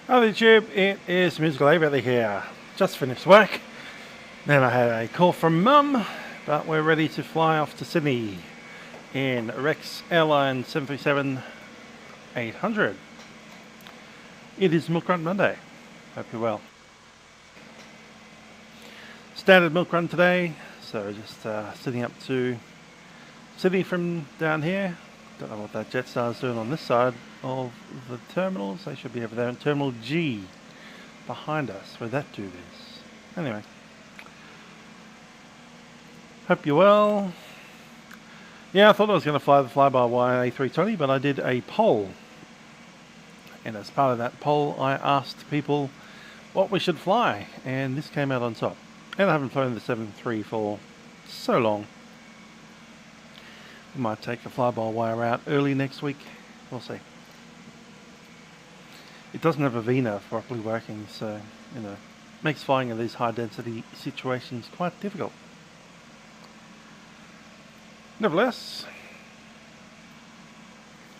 Hi YouTube, it is Musical A here. Just finished work. Then I had a call from Mum, but we're ready to fly off to Sydney in Rex Airlines 737-800. It is Milkrun Monday. Hope you're well. Standard milk run today, so just sitting up to Sydney from down here. Don't know what that Jetstar is doing on this side of the terminals. They should be over there in Terminal G behind us, where that dude is. Anyway, hope you're well. Yeah, I thought I was going to fly the fly-by-wire A320, but I did a poll, and as part of that poll I asked people what we should fly, and this came out on top. And I haven't flown the 737 for so long. We might take the fly-by-wire out early next week. We'll see. It doesn't have a VNAV properly working, so, you know, makes flying in these high-density situations quite difficult. Nevertheless,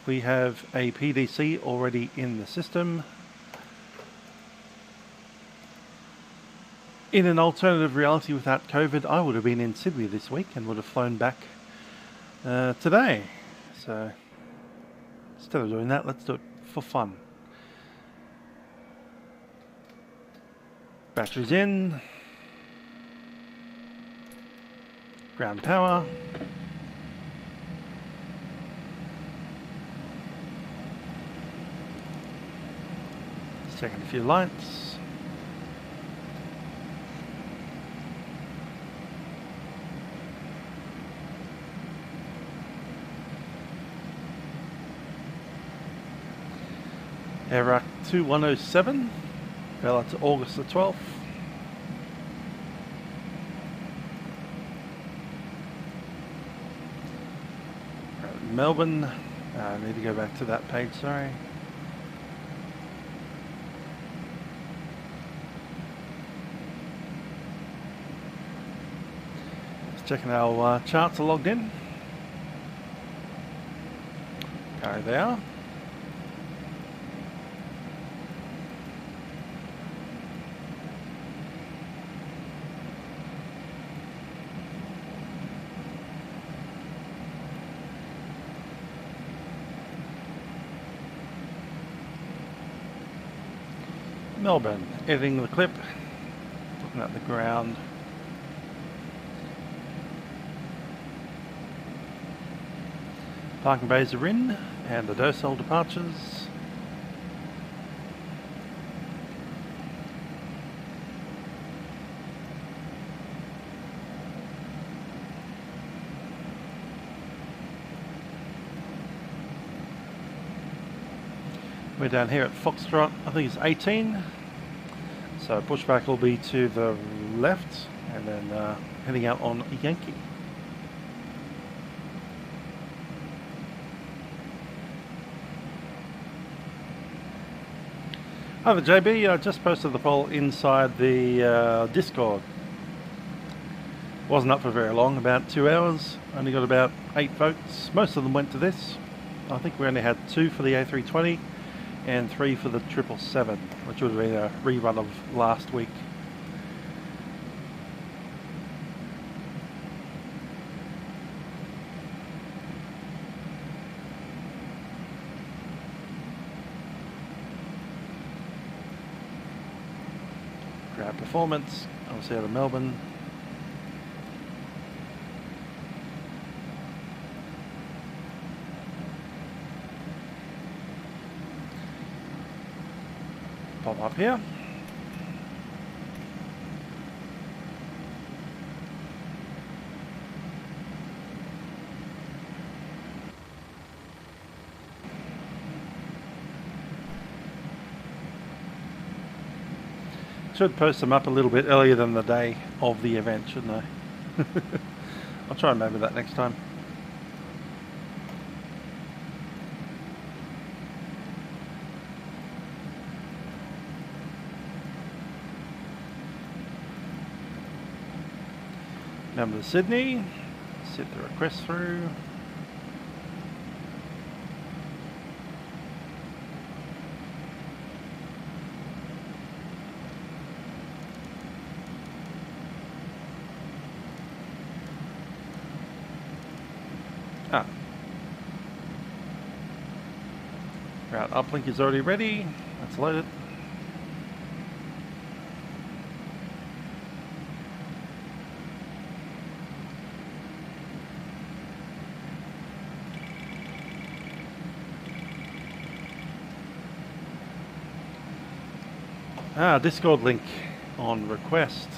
we have a PDC already in the system. In an alternative reality without COVID, I would have been in Sydney this week and would have flown back today. So instead of doing that, let's do it for fun. Batteries in. Ground power. Just checking a few lights. Airrack 2107, fell out to August the 12th. Melbourne, I need to go back to that page, sorry. Just checking our charts are logged in. Okay, they are. Melbourne, editing the clip, looking at the ground. Parking bays are in, and the docile departures. We're down here at Foxtrot, I think it's 18. So pushback will be to the left, and then heading out on Yankee. Hi there JB, I just posted the poll inside the Discord. Wasn't up for very long, about 2 hours. Only got about 8 votes. Most of them went to this. I think we only had 2 for the A320. And 3 for the 777, which would have been a rerun of last week. Grab performance, obviously out of Melbourne. Pop up here. Should post them up a little bit earlier than the day of the event, shouldn't I? I'll try and remember that next time. Number Sydney, set the request through. Route uplink is already ready. Let's load it. Discord link on request.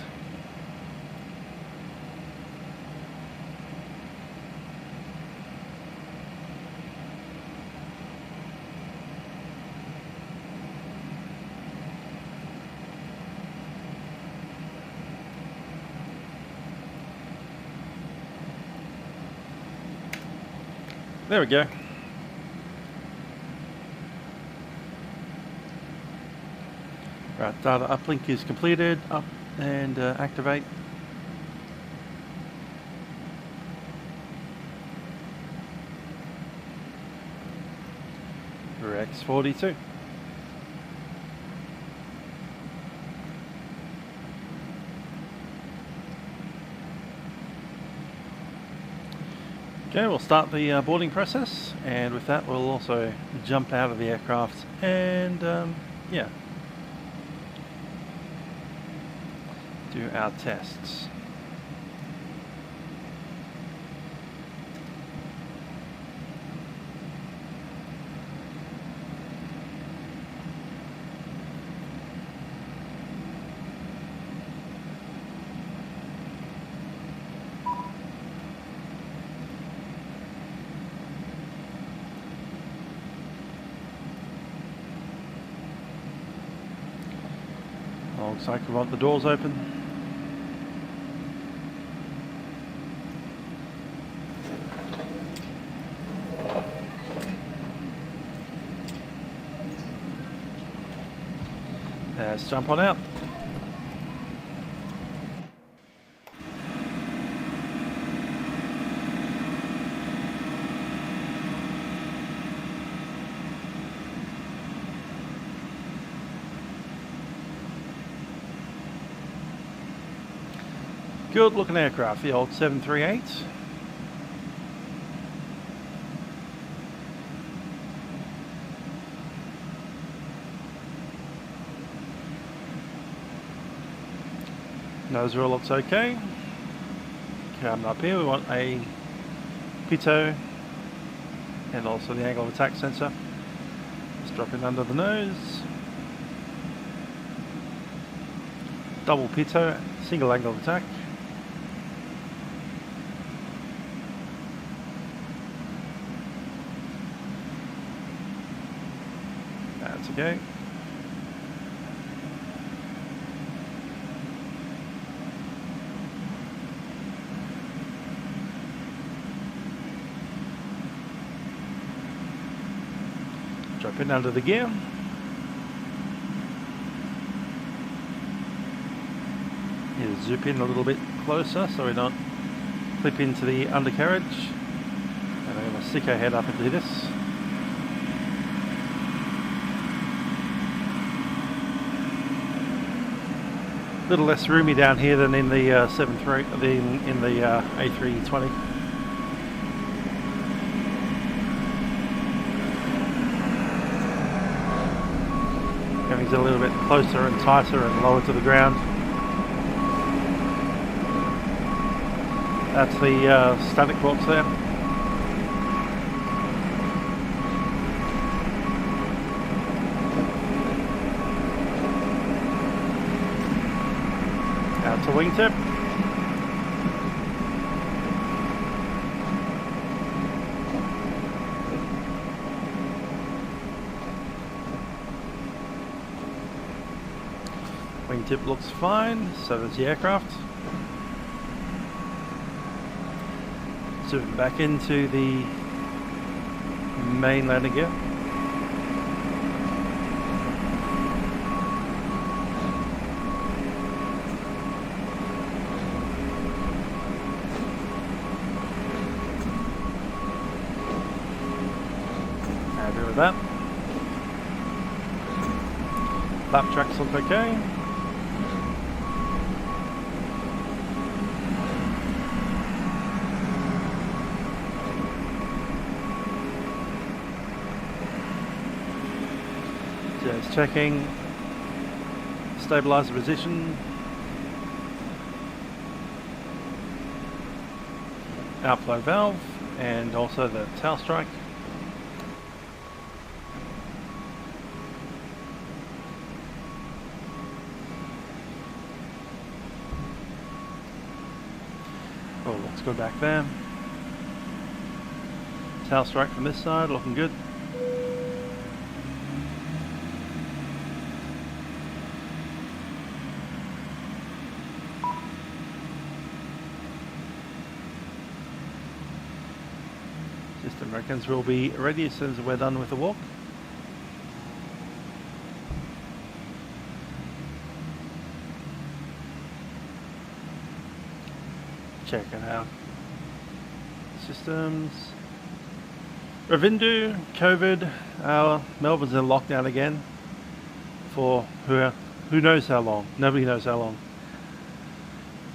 There we go. Right, data uplink is completed. Up and activate. Rex 42. Okay, we'll start the boarding process, and with that we'll also jump out of the aircraft and yeah, do our tests. Looks like we want the doors open. Let's jump on out. Good looking aircraft, the old 738. Nose wheel looks okay. Coming up here we want a pitot and also the angle of attack sensor. Let's drop in under the nose. Double pitot, single angle of attack. That's okay. Drop in under the gear. Here, zoom in a little bit closer so we don't clip into the undercarriage. And I'm going to stick our head up into this. A little less roomy down here than in the in the A320. Everything's a little bit closer and tighter and lower to the ground. That's the static box there. Out to wingtip. Wingtip looks fine, so does the aircraft. Zoom back into the main landing gear. Happy with that. Lap tracks look okay. Just checking. Stabilize the position. Outflow valve and also the tail strike. Oh, let's go back there. Tail strike from this side, looking good. System reckons we'll be ready as soon as we're done with the walk. Checking out systems. Ravindu, COVID, Melbourne's in lockdown again for who knows how long. Nobody knows how long.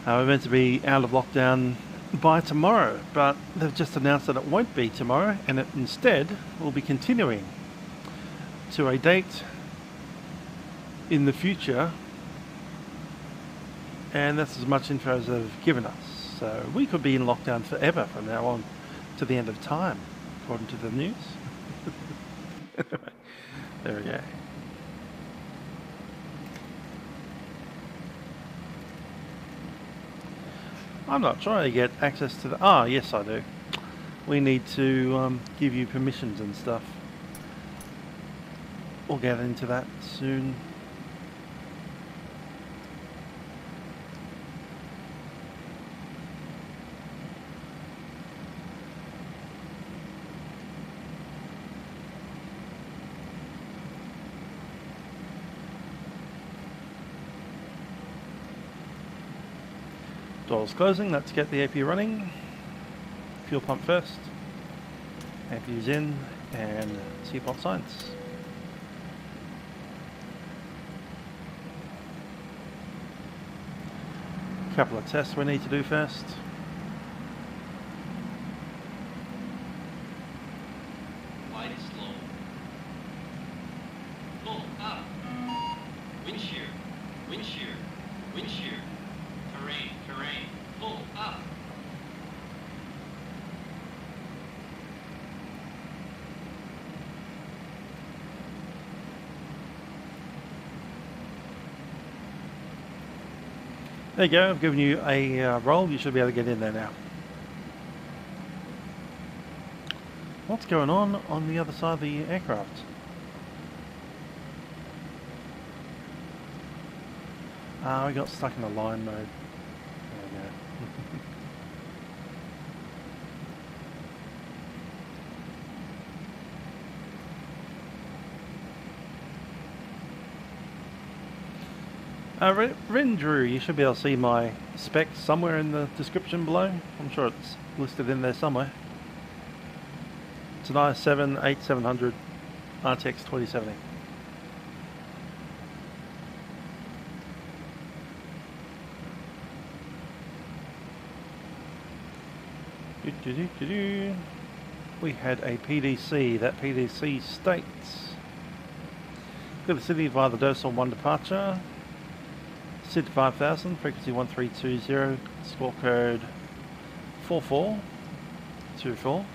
We're meant to be out of lockdown by tomorrow, but they've just announced that it won't be tomorrow, and it instead will be continuing to a date in the future, and that's as much info as they've given us. So we could be in lockdown forever from now on to the end of time, according to the news. Anyway, there we go. I'm not trying to get access to the... Ah, yes I do. We need to give you permissions and stuff. We'll get into that soon. Doors closing, let's get the AP running. Fuel pump first. APU's in and seatbelt signs. Couple of tests we need to do first. Wide slow. Pull up. Wind shear. Wind shear. Wind shear. Terrain. Terrain. Pull up. There you go, I've given you a roll, you should be able to get in there now. What's going on the other side of the aircraft? We got stuck in a line mode. There we go. Rendrew, you should be able to see my specs somewhere in the description below. I'm sure it's listed in there somewhere. It's an i7 8700 RTX 2070. We had a PDC. That PDC states: go to Sydney via the Dorsal 1 departure. SID 5000, frequency 1320, score code 4424.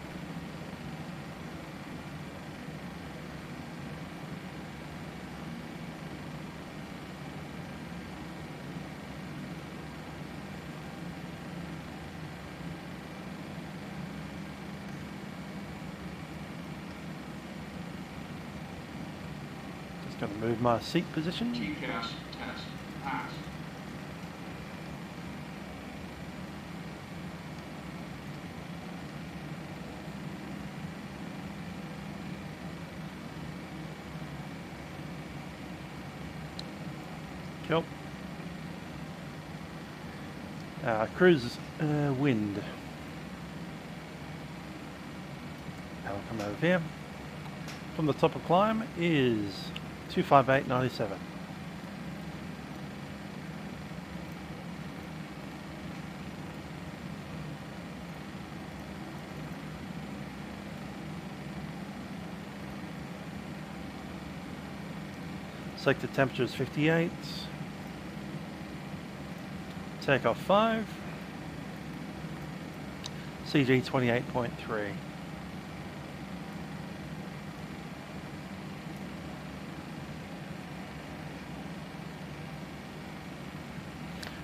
Just going to move my seat position. TCAS test pass. Cool. Cruise wind. I'll come over here. From the top of climb is 258.97. Sector temperature is 58. Takeoff 5. CG 28.3.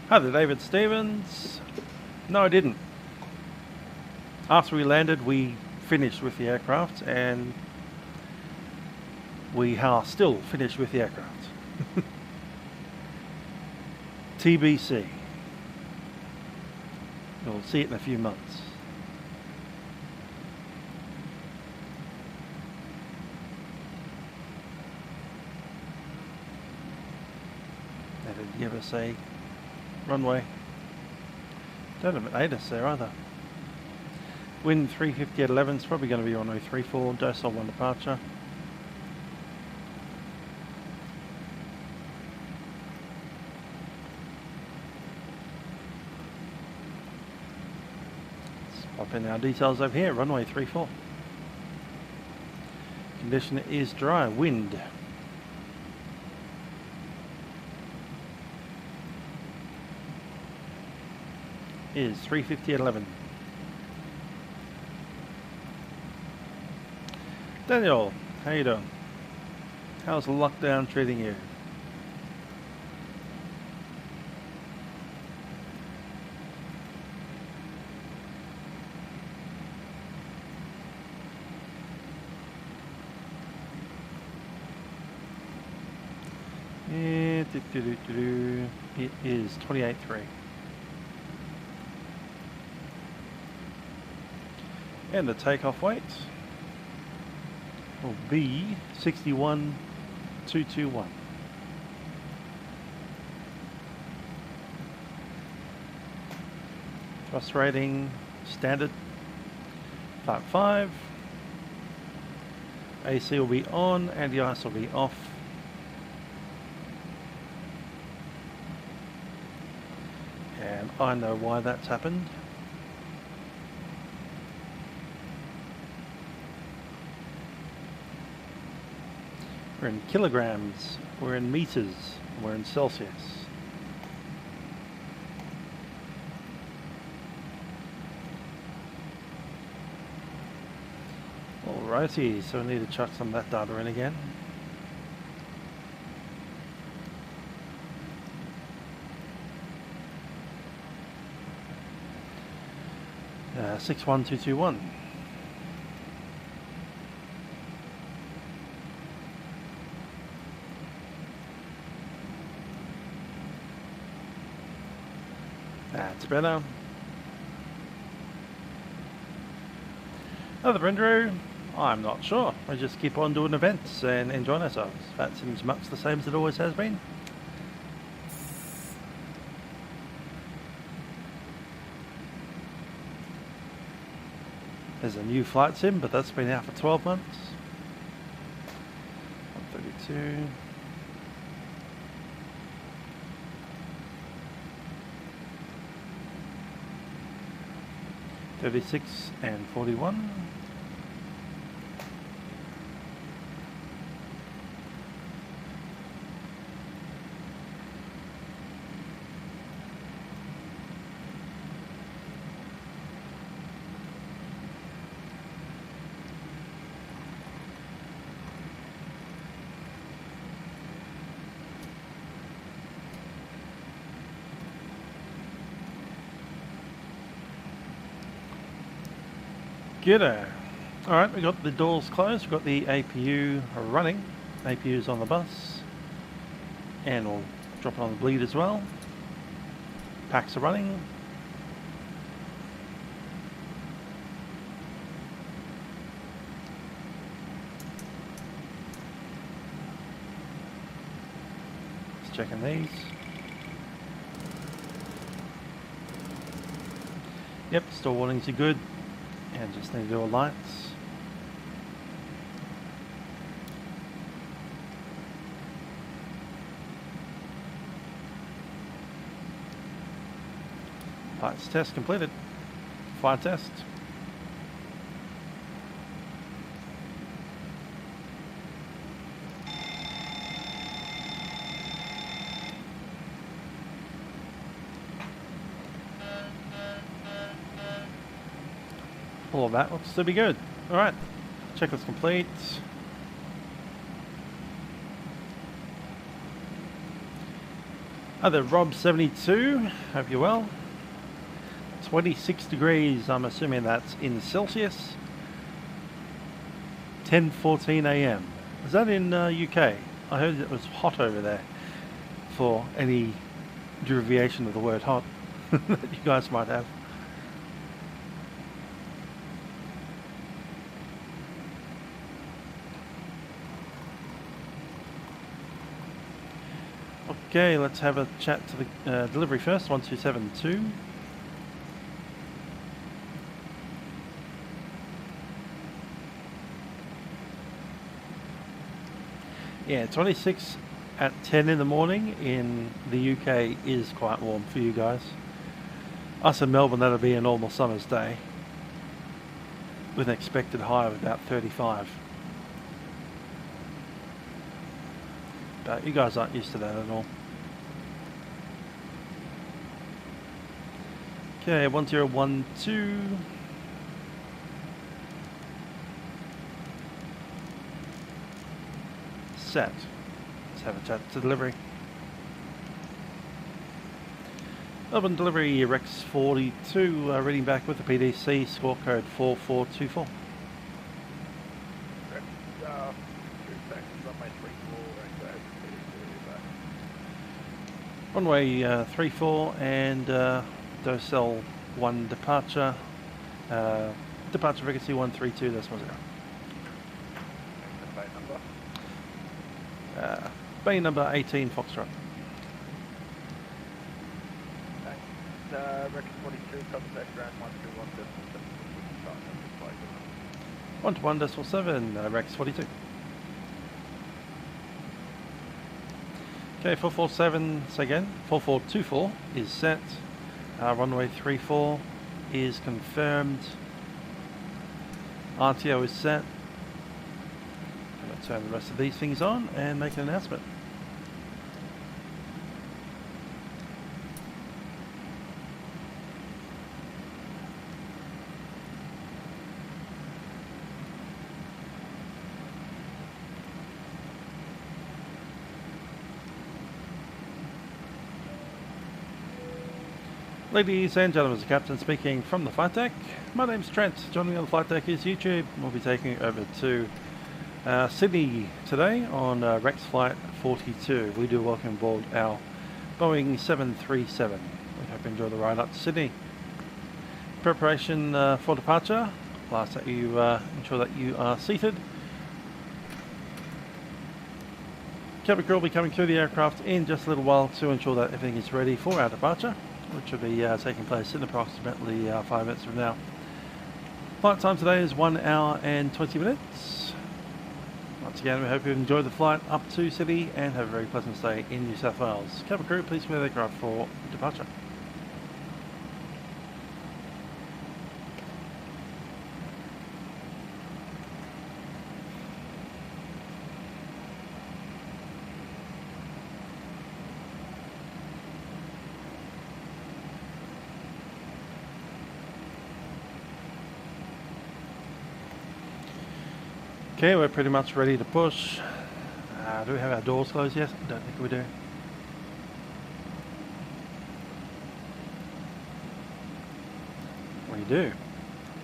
Hi there, David Stevens. No, I didn't. After we landed, we finished with the aircraft, and we are still finished with the aircraft. TBC. You'll see it in a few months. Now, did you ever say runway? Don't have an ATIS there either. Wind 350 at 11 is probably going to be runway 34, docile 1 departure. Let's pop in our details over here, runway 34. Condition is dry, wind. Is 350 at 11. Daniel, how you doing? How's the lockdown treating you? It is 28.3. And the takeoff weight will be 61,221. Thrust rating standard Part 5. AC will be on, anti-ice will be off. And I know why that's happened. We're in kilograms, we're in meters, we're in Celsius. Alrighty, so we need to chuck some of that data in again. Uh, 61221. That's better. Another Andrew, I'm not sure. We just keep on doing events and enjoying ourselves. That seems much the same as it always has been. There's a new flight sim, but that's been out for 12 months. 132. 36 and 41. G'day. Alright, we got the doors closed, we've got the APU running. APU's on the bus. And we'll drop it on the bleed as well. Packs are running. Just checking these. Yep, store warnings are good. And just need to do a lights. Lights test completed. Fire test. All of that looks to be good. Alright, checklist complete. Hi there, Rob72, hope you're well. 26 degrees, I'm assuming that's in Celsius. 10:14 AM. Is that in UK? I heard it was hot over there, for any derivation of the word hot that you guys might have. Okay, let's have a chat to the delivery first, 1272. Yeah, 26 at 10 in the morning in the UK is quite warm for you guys. Us in Melbourne, that'll be a normal summer's day with an expected high of about 35. But you guys aren't used to that at all. Okay, 1012. Set. Let's have a chat to delivery. Melbourne delivery Rex 42, reading back with the PDC, score code 4424. Runway 34 and Docel 1 departure. Departure frequency 132, that's 10. Bay number 18 Foxtrot. Rex 42, contact ground 121.7, Rex 42. Okay, 447, say again, 4424 is set. Runway 34 is confirmed. RTO is set. I'm going to turn the rest of these things on and make an announcement. Ladies and gentlemen, the captain speaking from the flight deck. My name's Trent. Joining me on the flight deck is YouTube. We'll be taking over to Sydney today on Rex Flight 42. We do welcome aboard our Boeing 737. We hope you enjoy the ride up to Sydney. Preparation for departure. Last that you ensure that you are seated. Cabin crew will be coming through the aircraft in just a little while to ensure that everything is ready for our departure, which will be taking place in approximately 5 minutes from now. Flight time today is 1 hour and 20 minutes. Once again, we hope you enjoy the flight up to Sydney and have a very pleasant stay in New South Wales. Cabin crew, please prepare the aircraft for departure. Okay, we're pretty much ready to push. Do we have our doors closed yet? I don't think we do. We do.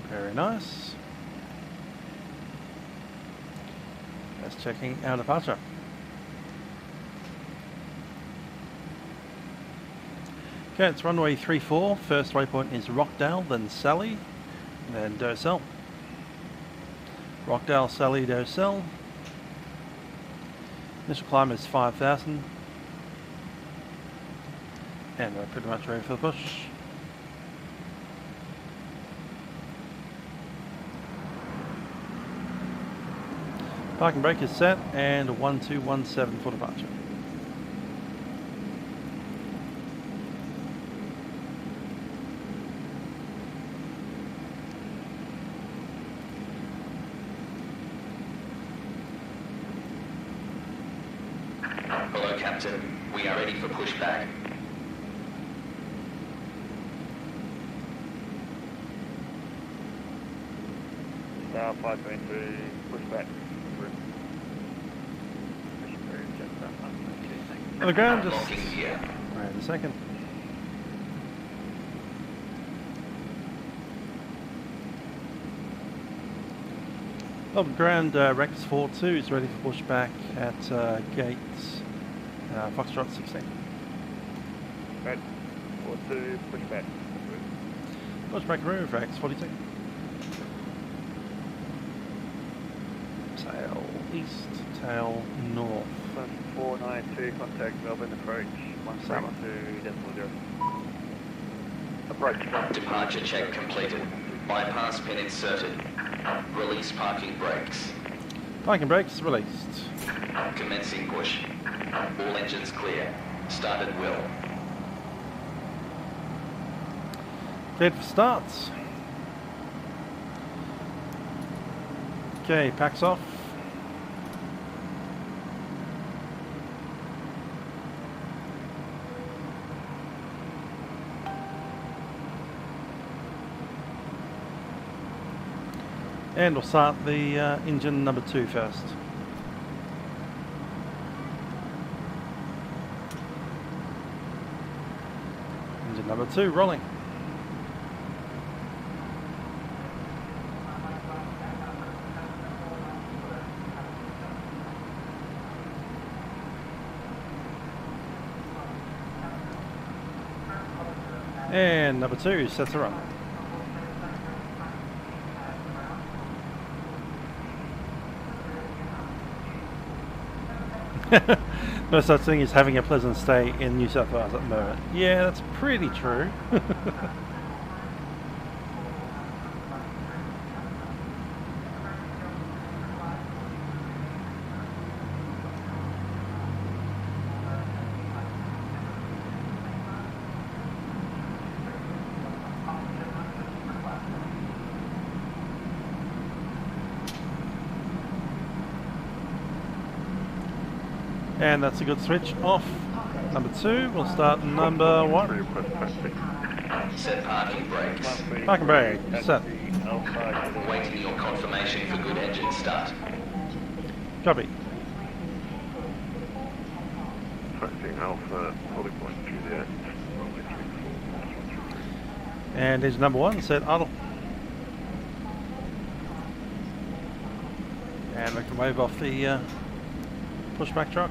Very nice. Just checking our departure. Okay, it's runway 34. First waypoint is Rockdale, then Sally, and then Docel. Rockdale, Sally, Docel. Initial climb is 5,000. And we're pretty much ready for the push. Parking brake is set and 1217 for departure. Hello, Captain. We are ready for pushback. Flight 22, pushback. On the ground, just Locking gear. wait a second. On the ground, Rex 42 is ready for pushback at gates Foxtrot 16. Right, 42, pushback. Pushback move, Rex 42. Tail east, tail north. 492, contact Melbourne approach, 132.0. Approach. Departure check completed. Bypass pin inserted. Release parking brakes. Parking brakes released. Commencing push. All engines clear. Start at will. Cleared for starts. Okay, packs off. And we'll start the engine number 2 first. Engine number 2 rolling. And number 2 sets to run. No such thing as having a pleasant stay in New South Wales at the moment. Yeah, that's pretty true. And that's a good switch off. Number 2, we'll start number 1. Set parking brakes. Parking brake, set. Waiting your confirmation for good engine start. Copy. Taxing Alpha, 40.2 Juliet. And engine number 1 set idle. And we can wave off the pushback truck.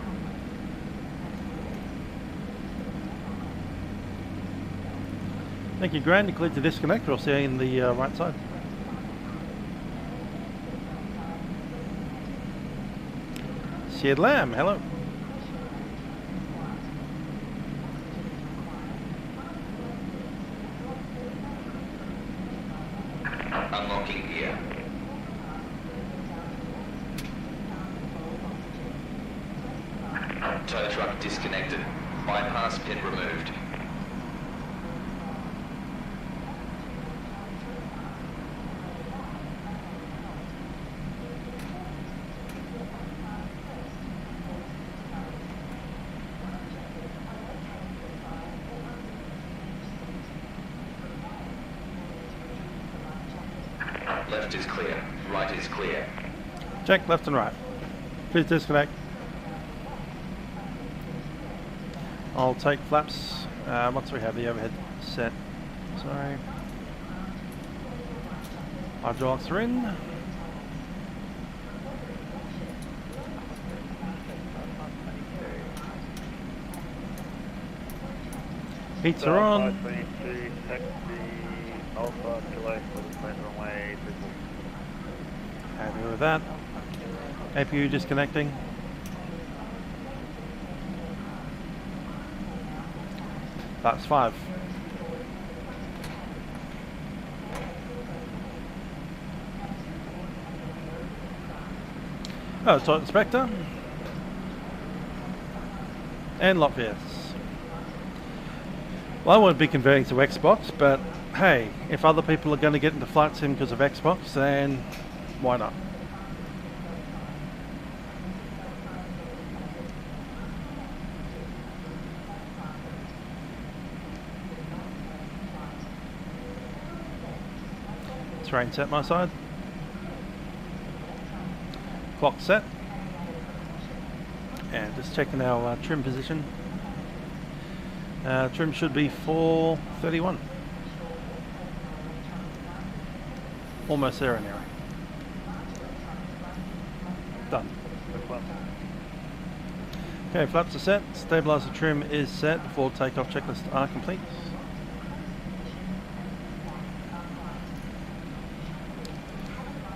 Thank you, Grant. You cleared to disconnect. We'll see you in the right side. Seared Lamb, hello. Unlocking gear. Tow truck disconnected. Bypass pin removed. Left is clear. Right is clear. Check left and right. Please disconnect. I'll take flaps once we have the overhead set. Sorry. Hydraulics are in. Heats are on. 522, taxi Alpha, delay for the front runway, Happy with that. APU disconnecting. That's 5. Oh, Total Inspector. And Lockheed. Well, I won't be converting to Xbox, but hey, if other people are going to get into flight sim because of Xbox, then why not? Terrain set my side. Clock set. And just checking our trim position. Trim should be 431. Almost there anyway. Done. Okay, flaps are set. Stabilizer trim is set. Before takeoff checklist are complete.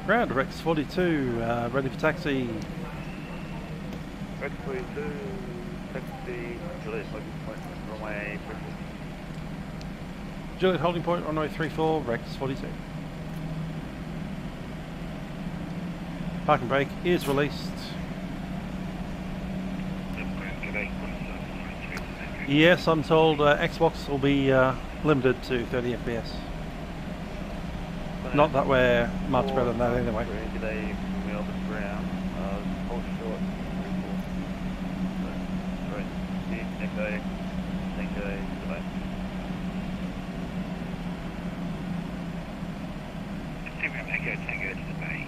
Ground, Rex 42, ready for taxi. Rex 42, taxi, Juliet holding point, runway 34. Juliet holding point, runway 34, Rex 42. Parking brake is released. Yes, I'm told Xbox will be limited to 30 FPS. Not that we're much better than that anyway. Today, Melbourne ground, hold short, 34. Right, Echo, delay. Tango to the bay,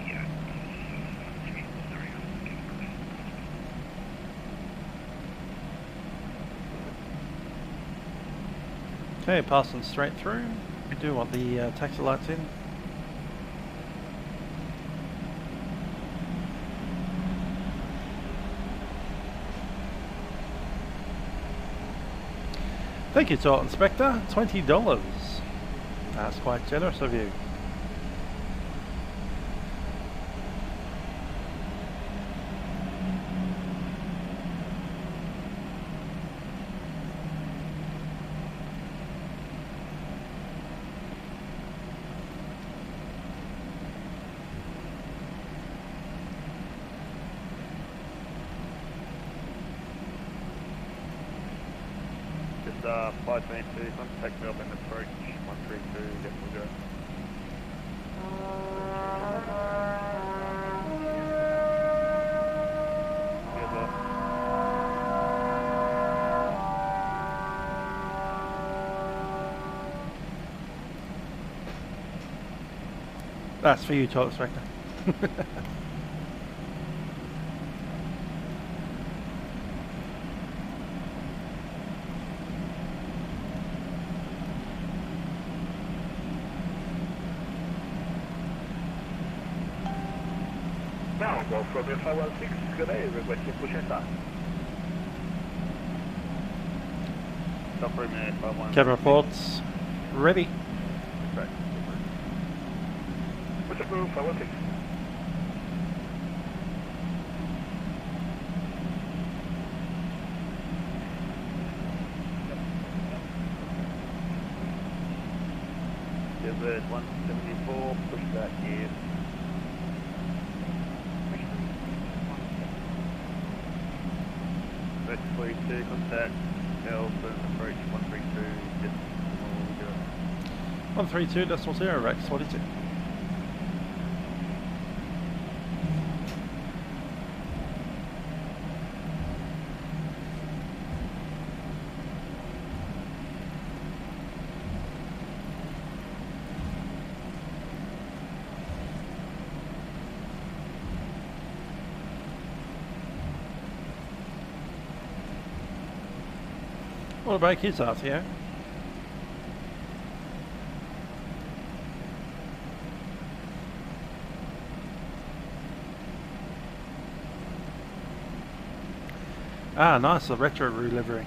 Okay, passing straight through. We do want the taxi lights in. Thank you, Toll Inspector. $20. That's quite generous of you. Flight 22, contact Melbourne approach 132, definitely go. That's for you, Toll Inspector. Go from your 516, good day, requesting push and start. Stop for a minute, 516. Cabin reports ready. Right. Push approved, 516. Desert 174, pushback is. Rex 42, contact Melbourne approach 132, 132.0, Rex 42. What about his RTO? Ah, nice, a retro livery.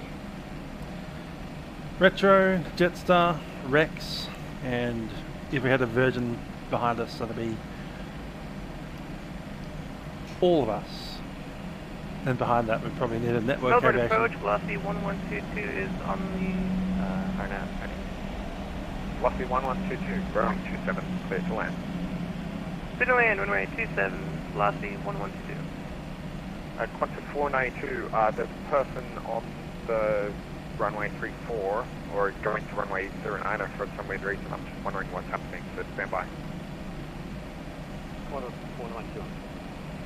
Retro, Jetstar, Rex, and if we had a Virgin behind us, that'd be all of us. And behind that, we probably need a network Melbourne aviation. approach, velocity 1122 is on the RNAV. Velocity 1122, ground 27, clear to land. Clear to land, runway 27, velocity 1122. Qantas 492, there's a person on the runway 34, or going to runway 09 for some weird reason. I'm just wondering what's happening, so stand by. Qantas 492.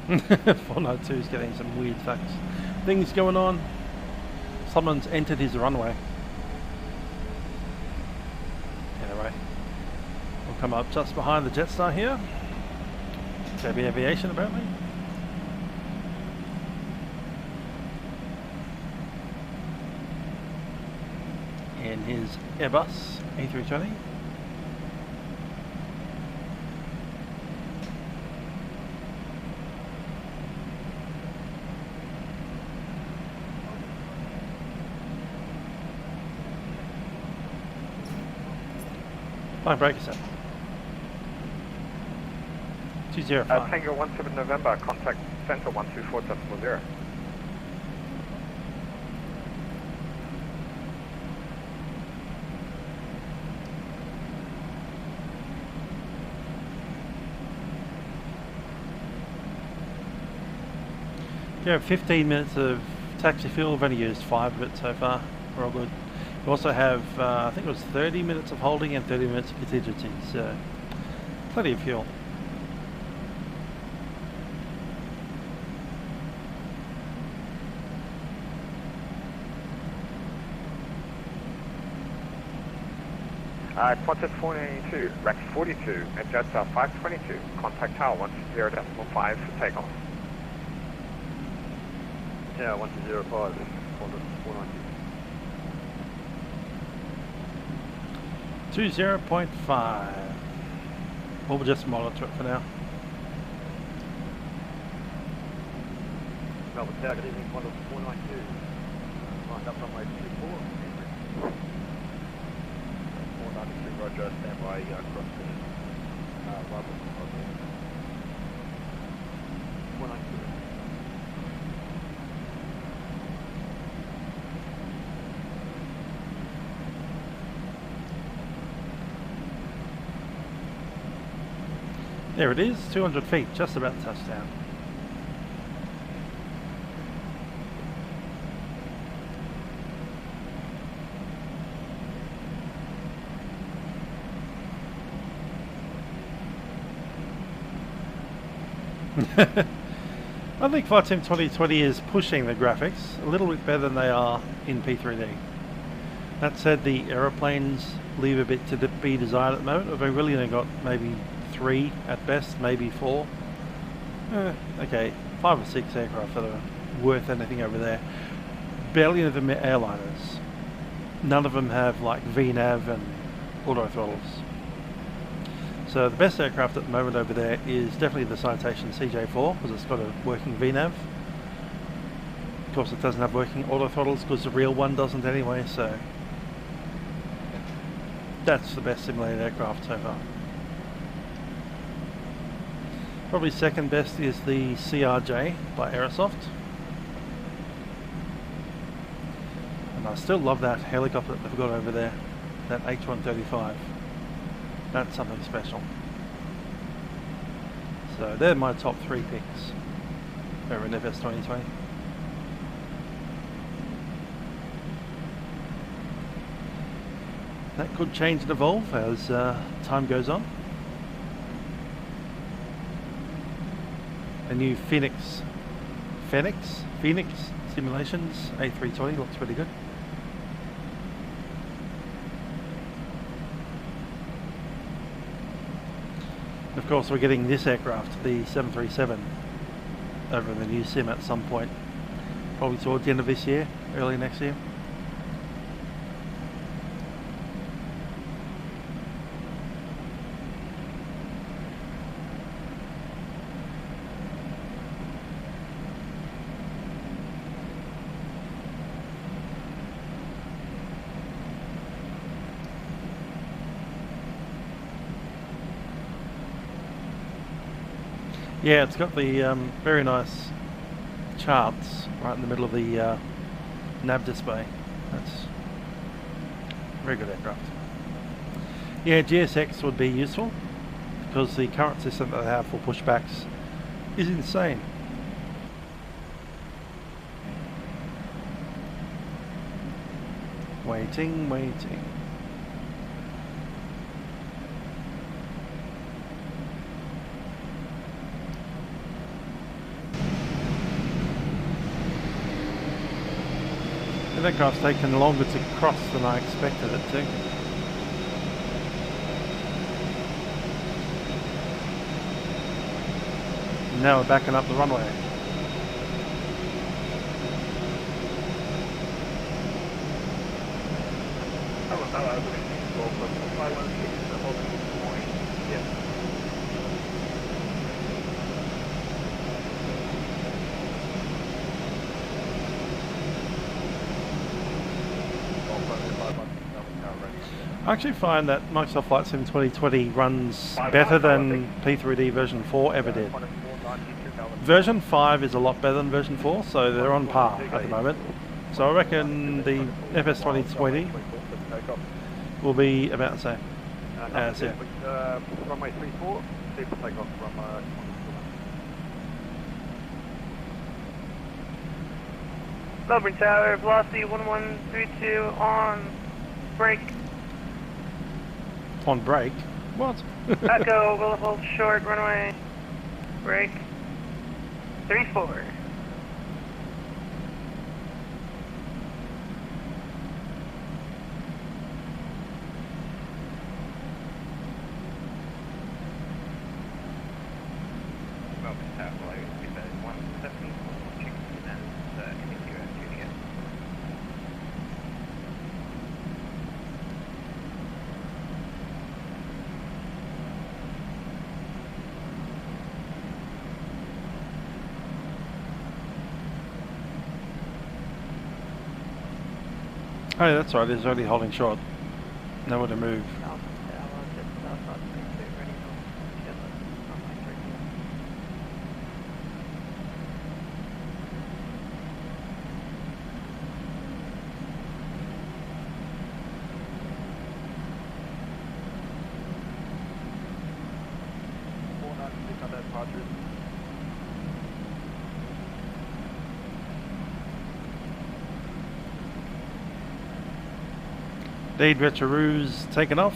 492 is getting some weird things going on. Someone's entered his runway. Anyway, we'll come up just behind the Jetstar here. JB Aviation apparently. in his Airbus A320. Line break set. 205. Tango 17 November, contact center 124.0. You have 15 minutes of taxi fuel. We've only used 5 of it so far. We're all good. We also have, I think it was 30 minutes of holding and 30 minutes of contingency, so plenty of fuel. Qantas 492, Rex 42, at Jet South 522, contact tower 1.0.5 for takeoff. Yeah, 1.05, Qantas 492. 20.5. We'll just monitor it for now. Melbourne Tower, good evening, Qantas 492. Lined up runway 24. 492, Roger, stand by, cross finish. Level, 492. There it is, 200 feet, just about touchdown. I think Vatsim 2020 is pushing the graphics a little bit better than they are in P3D. That said, the aeroplanes leave a bit to be desired at the moment. We've really only got maybe 3 at best, maybe 4. Okay, 5 or 6 aircraft that are worth anything over there. Barely any of them are airliners. None of them have like VNAV and auto throttles. So the best aircraft at the moment over there is definitely the Citation CJ4 because it's got a working VNAV. Of course it doesn't have working auto throttles because the real one doesn't anyway, so that's the best simulated aircraft so far. Probably second best is the CRJ by Aerosoft. And I still love that helicopter that they've got over there, that H135. That's something special. So they're my top 3 picks over in FS 2020. That could change and evolve as time goes on. A new Phoenix Simulations A320 looks pretty good. Of course, we're getting this aircraft, the 737, over in the new sim at some point, probably towards the end of this year, early next year. Yeah, it's got the very nice charts right in the middle of the nav display. That's a very good aircraft. Yeah, GSX would be useful because the current system that they have for pushbacks is insane. Waiting. The aircraft's taken longer to cross than I expected it to. Now we're backing up the runway. Hello, good evening. Welcome to 516, the holding point. Yes. Welcome to 516, Melbourne Tower, ready. I actually find that Microsoft Flight Sim 2020 runs better than P3D version 4 ever did. Version 5 is a lot better than version 4, so they're on par at the moment. So I reckon the FS 2020 will be about the same. Yeah. Runway 34, clear for takeoff from 21. Melbourne Tower, velocity 1132 on brake. On break? What? Echo will hold short runway. Brake. 34. Melbourne Tower, below 170, and in the US, Juliet. Oh, yeah, that's right. It's already holding short. Nowhere to move. Lead Retroroo's taken off.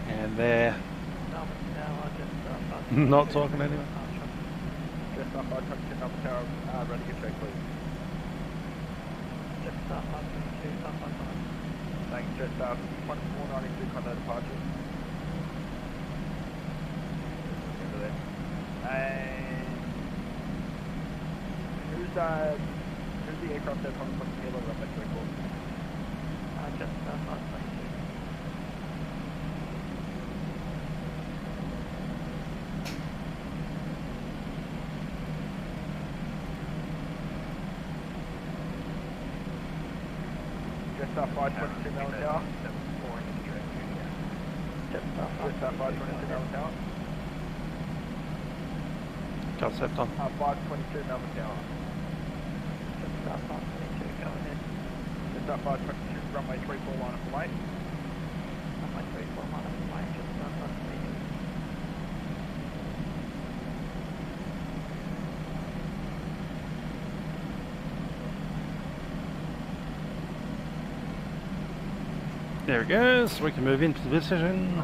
And they're not talking anyway. Just up 522 Melbourne Tower, ready to check, please. Just up 522, up 5. Thanks, just 2492 contact departure. Over there. And who's the aircraft that's coming from the Halo runway 34? Just 522. Just 522 Melbourne Tower. Just 522 Melbourne Tower. Concept on. 522 Melbourne Tower. Just 522, go ahead. Just 522 runway 34 line up away. Runway 34 line up away, just 522. There it goes. We can move into the position.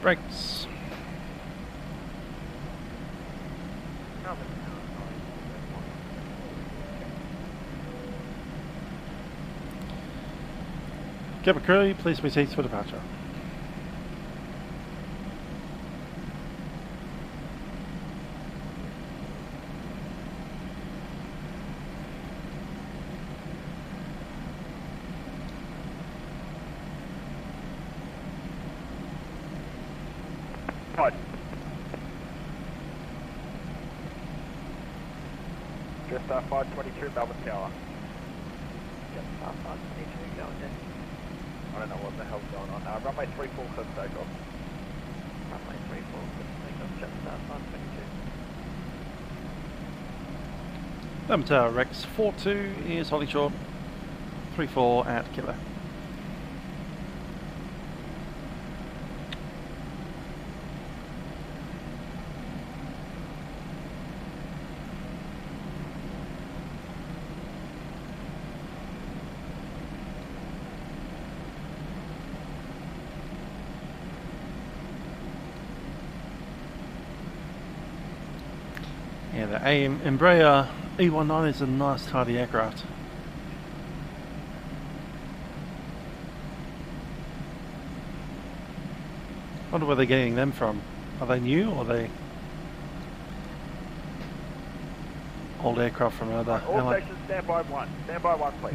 Brakes. Cabin crew, please be seats for departure. Right. Just 522 Melbourne Tower. Just 522, go ahead. I don't know what the hell's going on. Runway 34 for takeoff. Runway 34, takeoff, just 522. Melbourne Tower Rex 42 is holding short. 34 at Kilo. Yeah, the AM Embraer E19 is a nice tidy aircraft. Wonder where they're getting them from. Are they new or are they old aircraft from another All airline? stations, stand by one. Stand by one, please.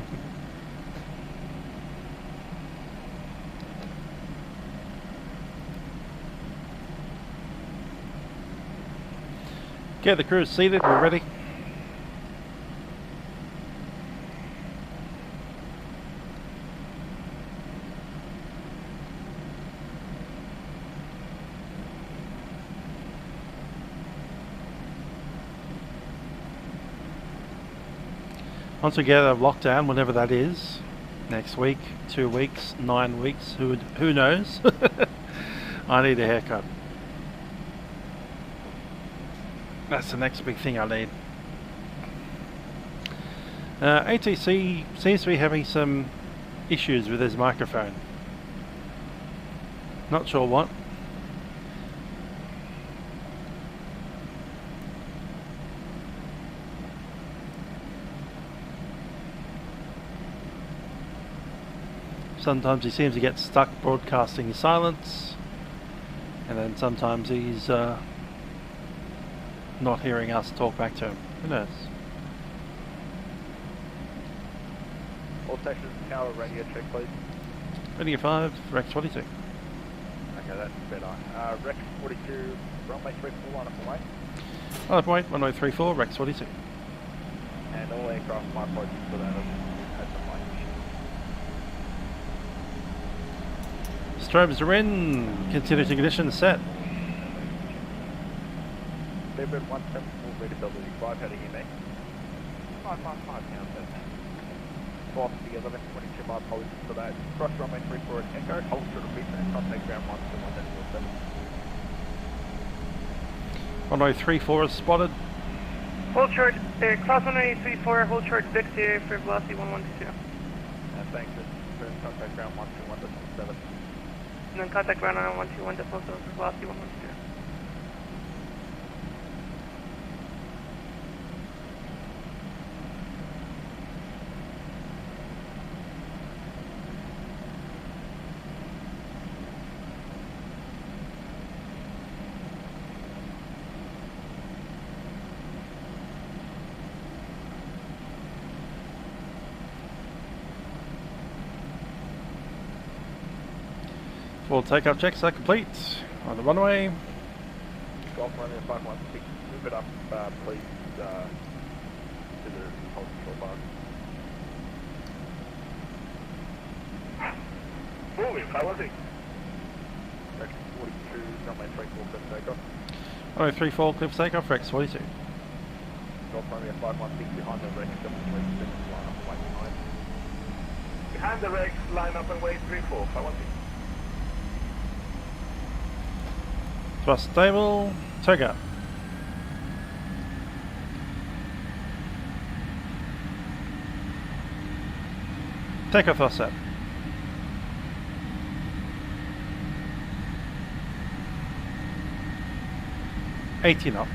Get the crew seated, we're ready. Once we get a lockdown, whenever that is, next week, 2 weeks, 9 weeks, who knows? I need a haircut. That's the next big thing I need. ATC seems to be having some issues with his microphone. Not sure what. Sometimes he seems to get stuck broadcasting in silence, and then sometimes he's not hearing us talk back to him. Who knows? All stations, tower radio check, please. Radio 5, Rex 42. Okay, that's better. Rex 42, runway 34, line up away. Line up away, runway 34, Rex 42. And all aircraft, my apologies for that. Had some light issues. Strobes are in. Continuity conditions set. Fairburn 174, readability 5, heading in there. 555 pounds, that's velocity 1122, my apologies for that. Cross runway 34 at Echo, hold short of beach and contact ground 121.07. Runway 34 is spotted. Hold short, cross 1834, hold short Victor for velocity 1122. Thanks, contact ground 121.7. And then contact ground on 121.7 for velocity 112. Full takeoff checks are complete. On the runway. Golf runway 516, move it up, please, to the hold control bar. Moving, 516. Rex 42, runway 34, clear for takeoff. Runway 34, clear for takeoff, Rex 42. Golf runway 516 behind the Rex 736, line up and wait behind. Behind the Rex, line up and wait 34, 516. Thrust stable, takeoff. Takeoff thrust set. $80 knots.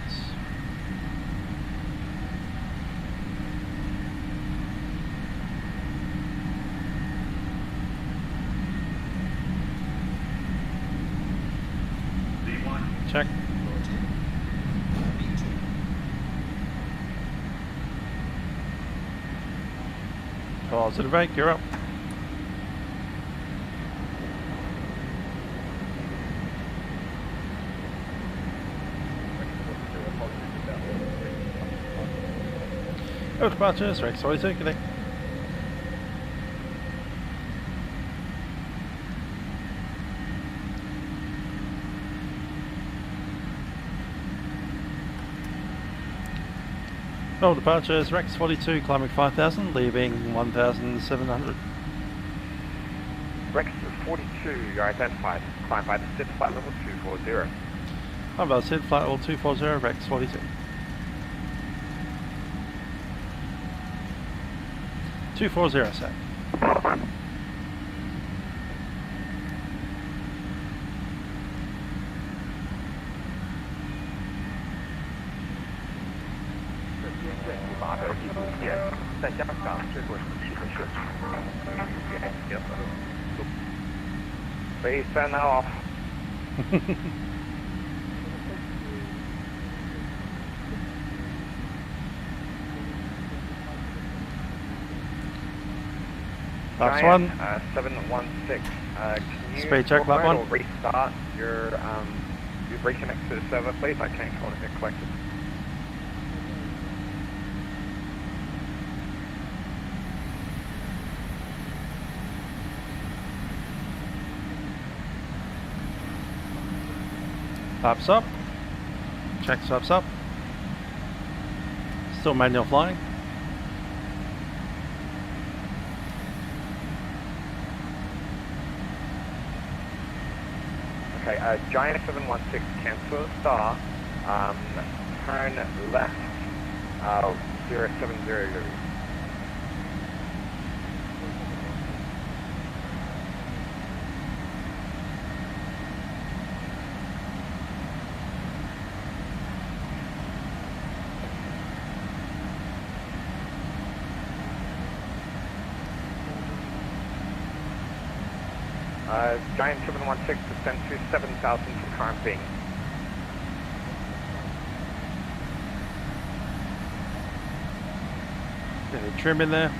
Check. Positive rate, you're up. Go departures, Rex 42, connect. All departures, Rex 42, climbing 5,000, leaving 1,700. Rex 42, you're identified. Climb by the SID flight level 240. Climb by the SID flight level 240, Rex 42. 240 set. Yeah, 在香港最多是汽车设计。Yeah. Please turn that off. Last Giant, one. 716. Can you Speed check, lap one. or restart your you reconnect to the server, please? I can't call it collected. Flaps up. Check flaps up. Still manual flying. Okay, Giant 716, cancel the star. Turn left, 070 degrees. Giant 716, descend to 7,000 from current ping. Bit of trim in there.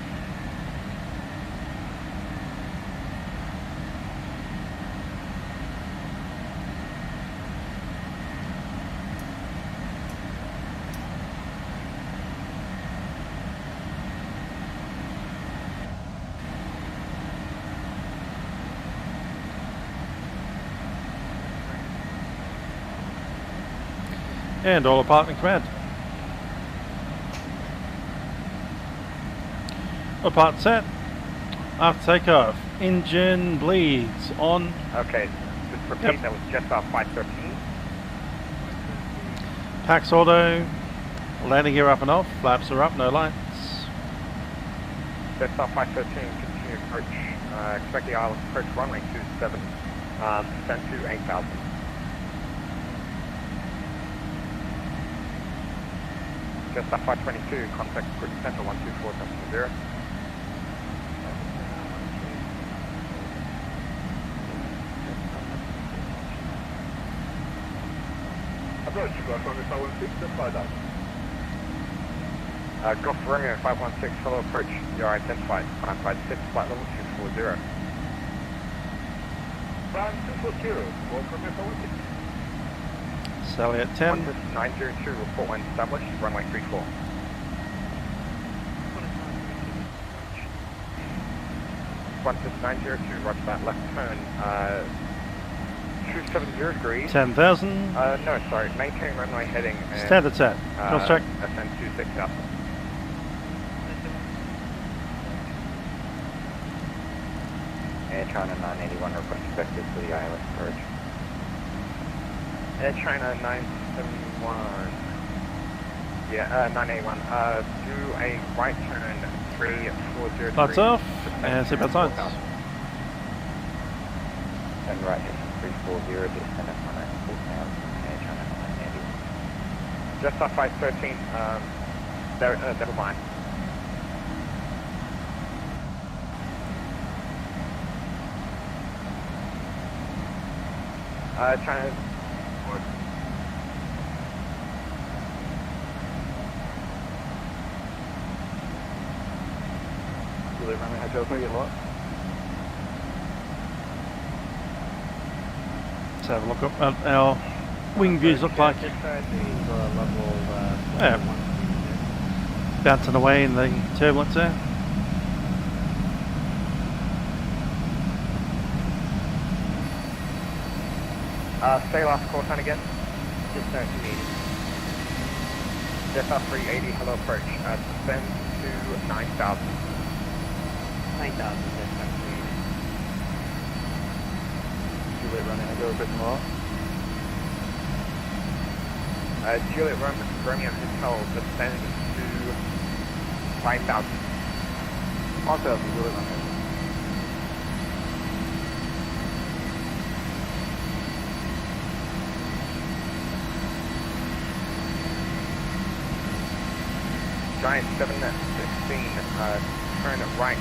And all apart in command. Apart set. After takeoff, engine bleeds on. Okay, just repeat, Yep. that was just our 513. Pax auto. Landing gear up and off. Flaps are up, no lights. Just our 513, continue approach. Expect the island approach runway 27, descend to 8,000. Just our 522, contact group center 124.0. Approach, Golf Romeo 516, just fly down. Golf Romeo 516, follow approach. You're identified. Identified 6, flight level 240. Prime 240, Golf Romeo 516. Sally at 10. 902, report when established, runway 34. Qantas 902, roger that, left turn, 270 degrees. 10,000. No, sorry, maintain runway heading and Standard set. Cross check. ascend to 6,000. Air China 981 request effective for the ILS approach. Air China 971. Yeah, 981. Do a right turn 340 Lights degrees. off. And seatbelt signs. Turn right heading 340, descend at 194,000, Air China 981. Just off 513, never mind. China. Julie Romeo Hotel, can we get light? Let's have a look up at our wing views look like. Yeah. Bouncing away in the turbulence there. Stay last call sign again. Just 380. Just off 380, hello approach. Descend to 9,000. 9,000, just 380. Juliet Romeo, go a bit more. Juliet Romeo Hotel, descend to 5,000. 5,000, Juliet Romeo. Giant 716, turn right,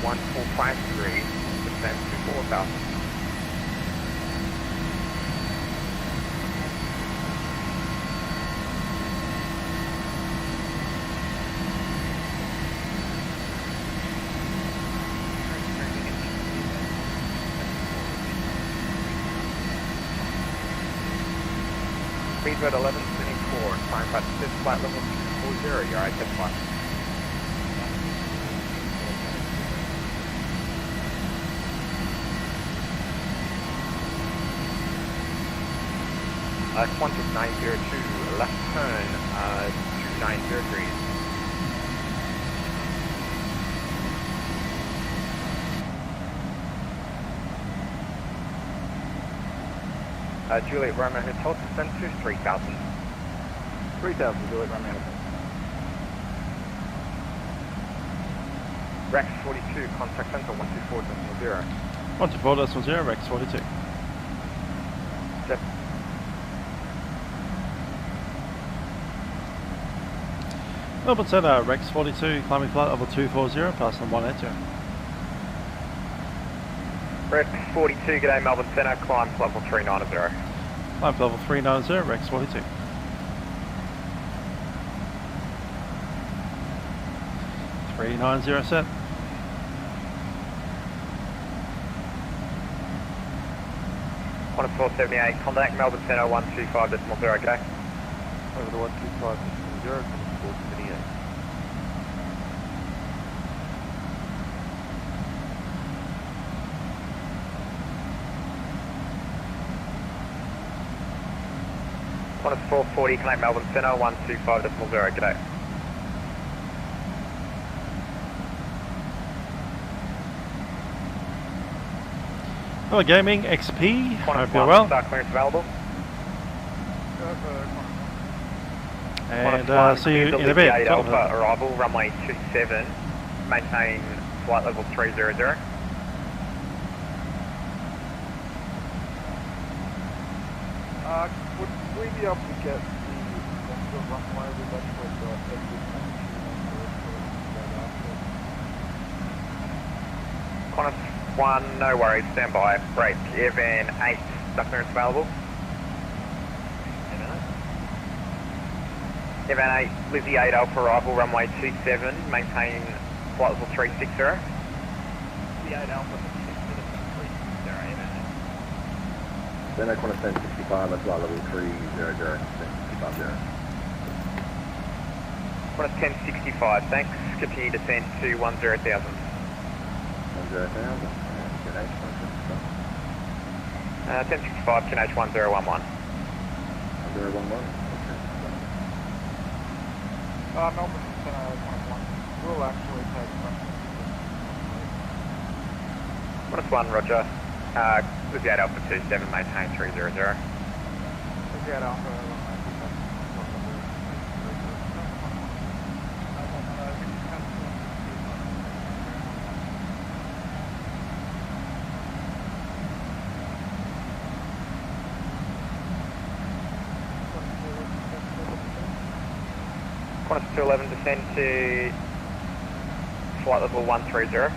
145 degrees, descend to 4,000. Speed at 1124, climb about 6 flight level 640, you're right, that's fine. Qantas 902, left turn, 290 degrees. Juliet Romeo Hotel, descend to 3,000. 3,000, Juliet Romeo. Rex 42, contact center 124.0. 124.0, Rex 42. Jet. Melbourne Centre, Rex 42, climbing flight level 240, passing 180. Rex 42, g'day Melbourne Centre, climb level 390. Climb level 390, Rex 42. .390 set. Qantas 478, contact Melbourne Centre 125.0, okay? Over the 125.0, 478. Qantas 440, connect Melbourne Centre 125.0, g'day. Hello Gaming, XP, Qantas hope you're well. Start clearance available. And see you in a bit. Alpha arrival, runway 27, maintain flight level 300. Would we be able to get the runway we've actually got Qantas 1, no worries, stand by. Break, Airvan 8, start clearance available. Airvan 8, Lizzie 8 Alpha arrival, runway 27, maintain flight level 360. Lizzie 8 Alpha, 360, Airvan 8. Then I want to send 65 at flight level 300, 650. Qantas 1065, thanks. Continue descent to 10,000. 10,000, good H, 1065, Can H 1011. 1011, Melbourne Centre 1, we'll actually take Qantas 1, roger. Lizzie 8 Alpha 27, maintain 300. Lizzie 8 Alpha. Qantas 211, descend to flight level 130.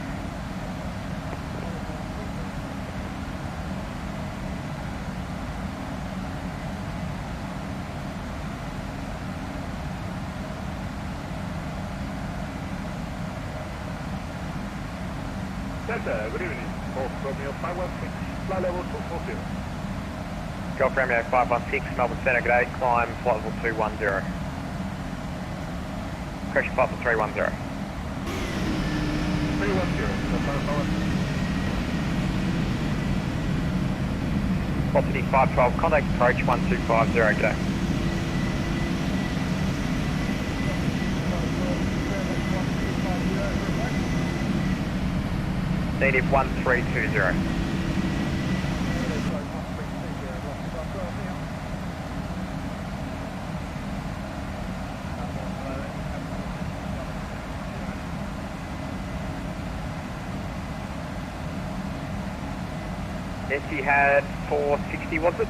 Delta, good evening. Golf Romeo 516, flight level 240. Golf Romeo 516, Melbourne Centre, g'day. Climb flight level 210. Crash flight level 310. 310, Velocity 512, contact approach 1250, g'day. Native 1320. Yes, you had 460, was it?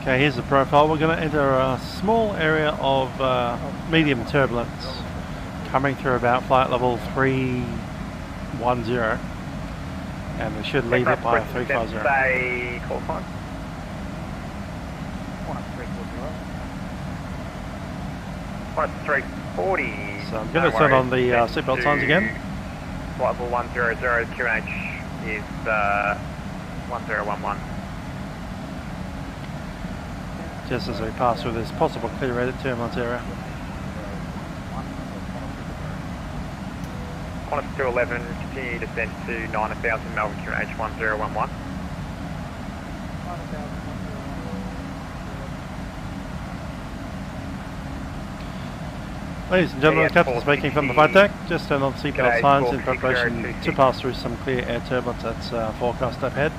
Okay, here's the profile. We're going to enter a small area of medium turbulence coming through about flight level 310, and we should leave it by 350. Say call sign. 340. So I'm going to turn on the seatbelt signs again. Flight level 100, QNH is 1011. Just as we pass through this possible clear rated turbulence area. Qantas 211, continue descent to 9000 Melbourne QNH 1011. Ladies and gentlemen, Captain speaking from the flight deck. Just turned on seatbelt signs in preparation to pass through some clear air turbulence that's forecast up ahead.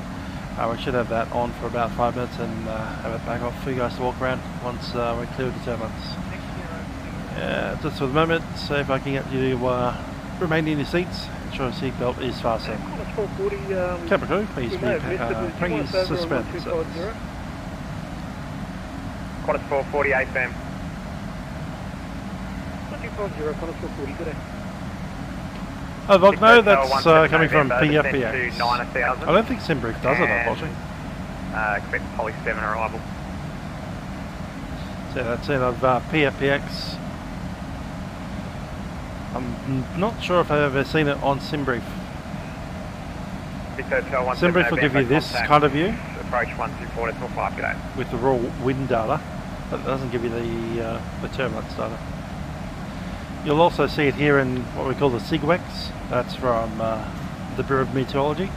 We should have that on for about 5 minutes and have it back off for you guys to walk around once we clear the turbulence. Just for the moment, see if I can get you to remain in your seats. Ensure your seatbelt is fastened. Cabin crew, please suspend. Qantas 448, Sam. Oh, look, no, that's coming from November, PFBX. descent to 9000. I don't think Simbrief does it, unfortunately. Expect Poly 7 arrival. So that's it of PFBX. I'm not sure if I've ever seen it on Simbrief. Simbrief will give you this kind of view Approach 124, decimal 5, g'day. with the raw wind data, but it doesn't give you the turbulence data. You'll also see it here in what we call the SIGWEX. That's from the Bureau of Meteorology.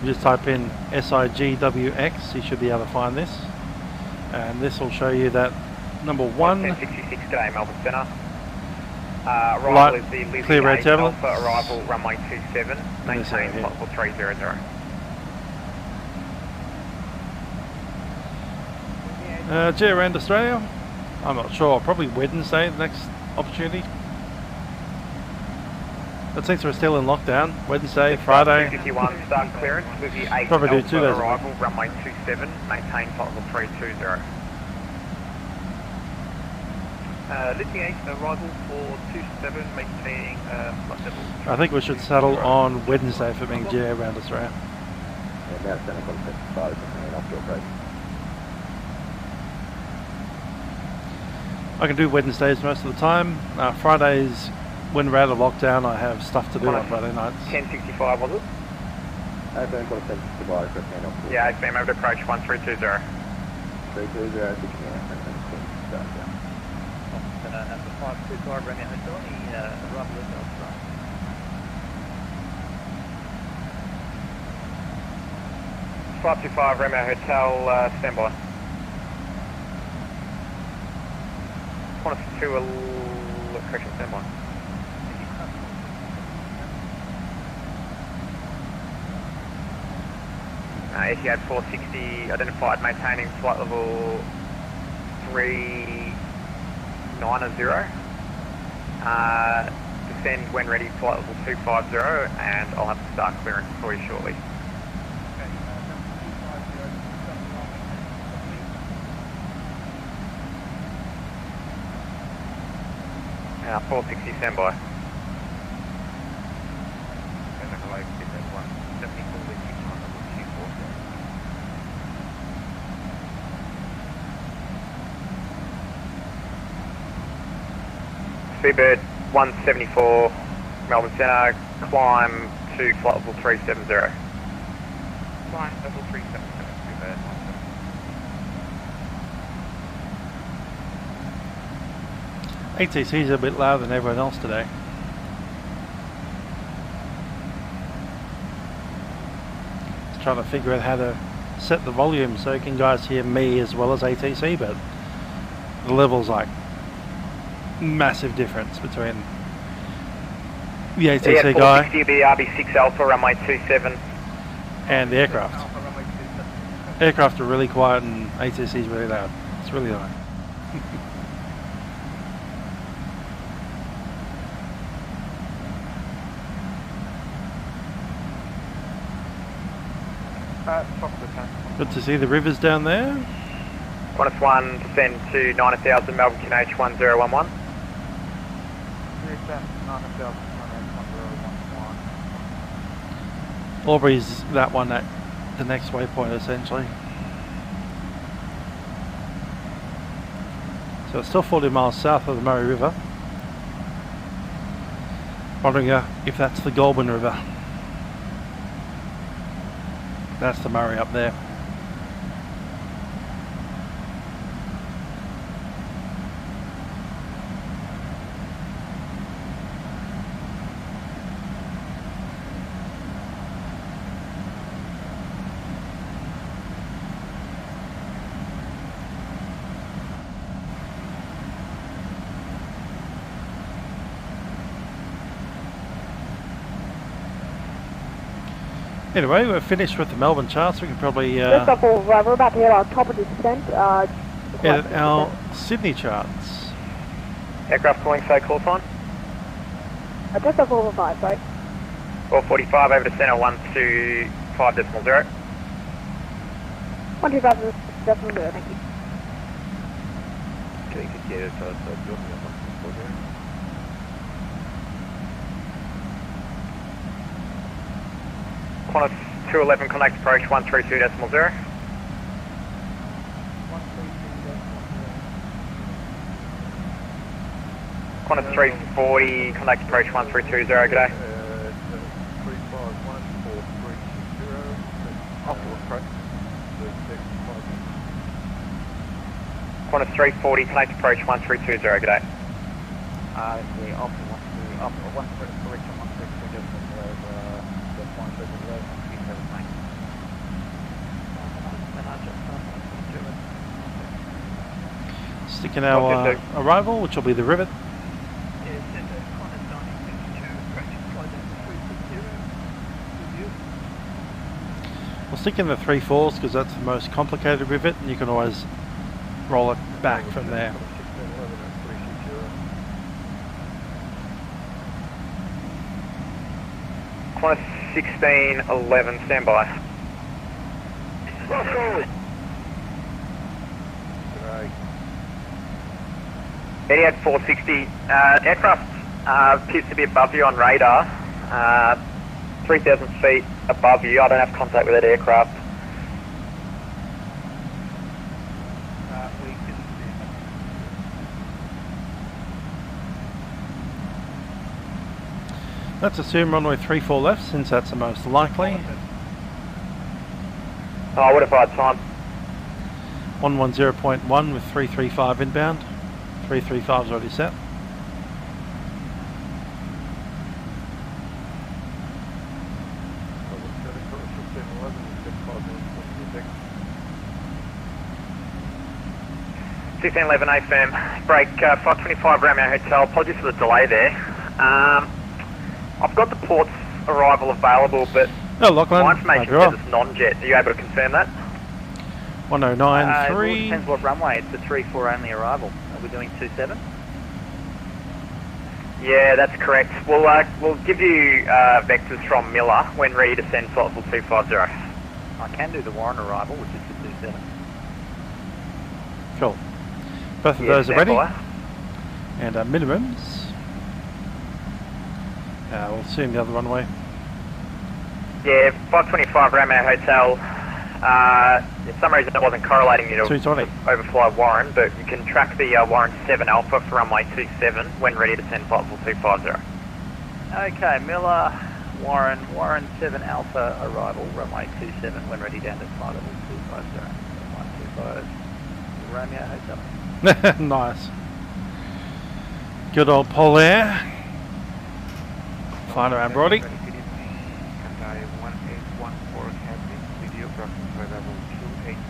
You just type in SIGWX, you should be able to find this. And this will show you that number 1, 1066 today, Melbourne Centre. Arrival is the Livery clear red turbulence. Alpha, arrival runway 27, maintain level 300. G around Australia, I'm not sure, probably Wednesday, the next opportunity. But since we're still in lockdown, Wednesday, Friday, 51 start clearance with the 8 probably do Alpha 2 days. arrival runway 27, maintain flight level 320. Lifting 8, arrival for 27, maintaining flight level. I think we should settle on Wednesday for being G around Australia. And now Centre contact 5 and offshore approach. I can do Wednesdays most of the time. Fridays, when we're out of lockdown, I have stuff to do on Friday nights. 1065 was it? FM contact 5 and offshore. Yeah, FM over to approach 1320. 320, 6 start down. Number 525, Romeo Hotel, any arrival is outside. Flight 25 Romeo Hotel, standby. Qantas 2, correction, standby. Etihad 460, identified maintaining flight level 390. Descend when ready, flight level 250, and I'll have to start clearance for you shortly. 460 standby. Seabird 174, Melbourne Centre, climb to flight level 370. Climb level 370, Seabird 174. ATC's a bit louder than everyone else today. Just trying to figure out how to set the volume so you can guys hear me as well as ATC, but the level's like massive difference between the ATC guy BRB6 Alpha, runway 27. and the aircraft. Aircraft are really quiet and ATC is really loud. It's really loud. Good to see the rivers down there. Qantas 1, descend to 9000 Melbourne QNH 1011. Albury's that one at the next waypoint essentially. So it's still 40 miles south of the Murray River. Wondering if that's the Goulburn River. That's the Murray up there. Anyway, we're finished with the Melbourne charts. We can probably Just off of, we're about to hit our top of descent. edit our Sydney charts. Aircraft calling, say call sign. Just off over 5, sorry. 445 over to centre 125.0. 125.0, thank you. Qantas 211 connect approach 132.0. Qantas 340 connect approach 1320, good day. Qantas 340 connect approach 1320, good day. Sticking our arrival, which will be the Rivet. We'll stick in the 3/4s because that's the most complicated rivet, and you can always roll it back from there. Qantas 1611, stand by. Etihad 460, aircraft appears to be above you on radar, 3,000 feet above you. I don't have contact with that aircraft. Let's assume runway 34 left, since that's the most likely. Oh, what if I had time? 110.1 with 335 inbound. 335's already set. $1611 AFM, break 525 Romeo Hotel. Apologies for the delay there. I've got the port's arrival available, but No, Lachlan. my information says it's non-jet. Are you able to confirm that? 109.3. Well, it depends what runway. It's a 3-4 only arrival. Are we doing 27? Yeah, that's correct. We'll give you vectors from Miller when ready to send flight level 250. I can do the Warren arrival, which is the 27. Cool. Both of those are ready. And our minimums. We'll assume the other runway. Yeah, 525 Romeo Hotel. For some reason it wasn't correlating you to 220. overfly Warren, but you can track the Warren 7 Alpha for runway 27 when ready to send flight level 250. Okay, Miller, Warren 7 Alpha arrival, runway 27 when ready down to flight level 250. Runway 25, Romeo Hotel. Nice. Good old Pol Air. Flying around Brody. Good evening, Cathay 1814 Hadley, video crossing for level 280.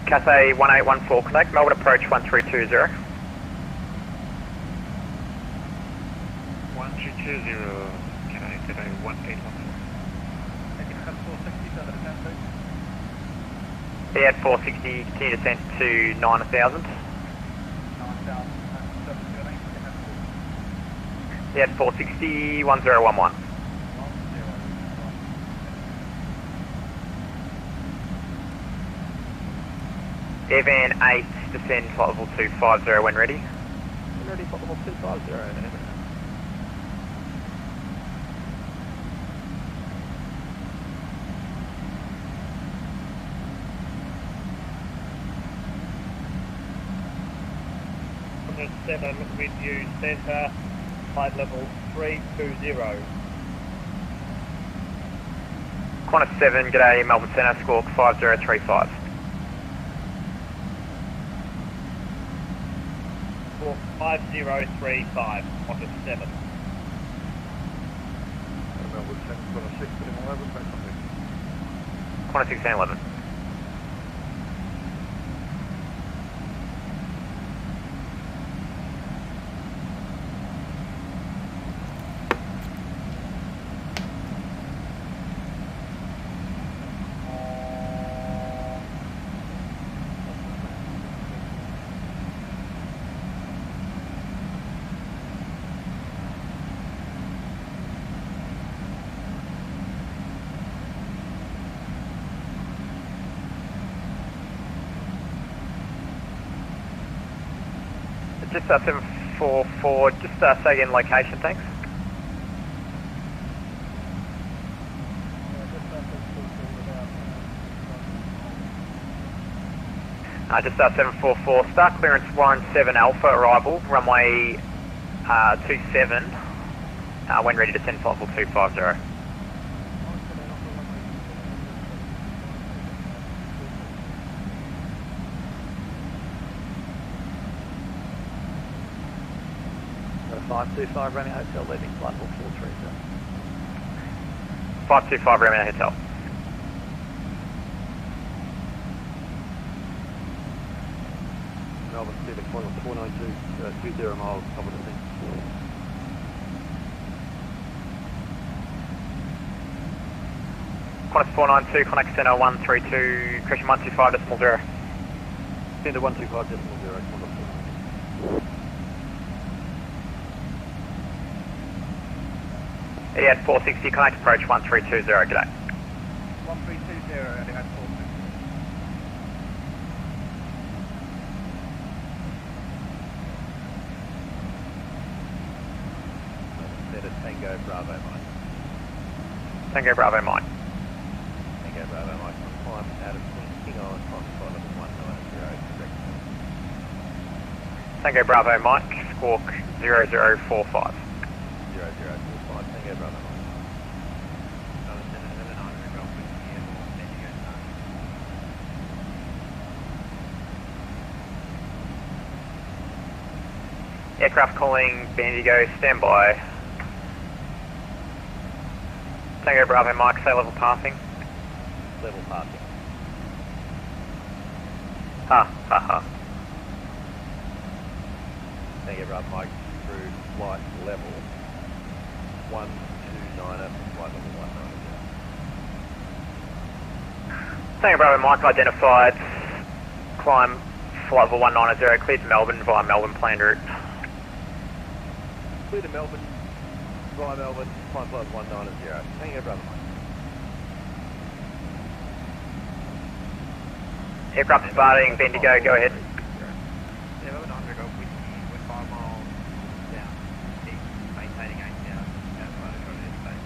Cathay 1814 connect, Melbourne approach 1320. 1320, can I get a 1814? At 460, continue descent to 9,000. At 460, 1011. Airvan 8, descend flight level 250 when ready. When ready, flight level 250, over. Qantas 7 with you, centre, flight level 320. Qantas 7, g'day, Melbourne Centre, squawk 5035. Squawk 5035, Qantas 7. Melbourne Centre, Qantas 6 and 11, back on this. Qantas 6 and 11. Just 744, just say again location, thanks. Just 744, start clearance 17 Alpha, arrival, runway 27, when ready to send flight level 250. Got a 525 Romeo Hotel, leaving flight level 430. 525 Romeo Hotel. Melbourne City, flight level 492, 20 miles, top of the thing. Qantas 492, connect center 132, correction 125.0. Center 125.0, Etihad 460, connect approach 1320, g'day. 1320, Etihad 460. Tango Bravo Mike. Tango Bravo Mike. Tango Bravo Mike. Climb out of King Island, climb flight level 190, correct. Tango Bravo Mike, squawk 0045. 0045, Tango Bravo Mike. Aircraft calling PMDG, stand by. Tango Bravo Mike, say level passing. Level passing. Ha, ha, ha. Tango Bravo Mike through flight level 129 flight level 190. Tango Bravo Mike identified. Climb flight level 190, cleared to Melbourne via Melbourne planned route. Clear to Melbourne, via Melbourne, climb flight 190. Tango Bravo Mike. Aircraft departing, Bendigo, go ahead. Yeah, 1100, we're 5 miles down, keep maintaining 8 down, outside of Australia space.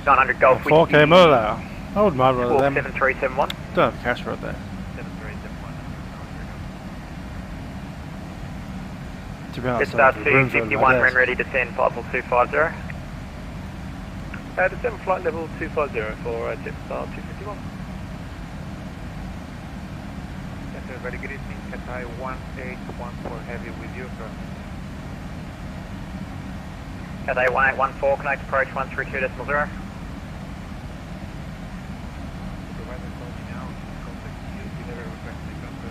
$900 Golf, 4K motor. I wouldn't mind one of them. 7371. Don't have cash right there. 7371. To be honest, Just I have room for 251, my when desk. ready to send flight level 250. Descend flight level 250 for Jetstar 251. Yes, very good evening. Cathay 1814 heavy with you, sir. Cathay 1814, connect approach 132.0. Supervisor calling me now. Contact you. Delivery request takeoff.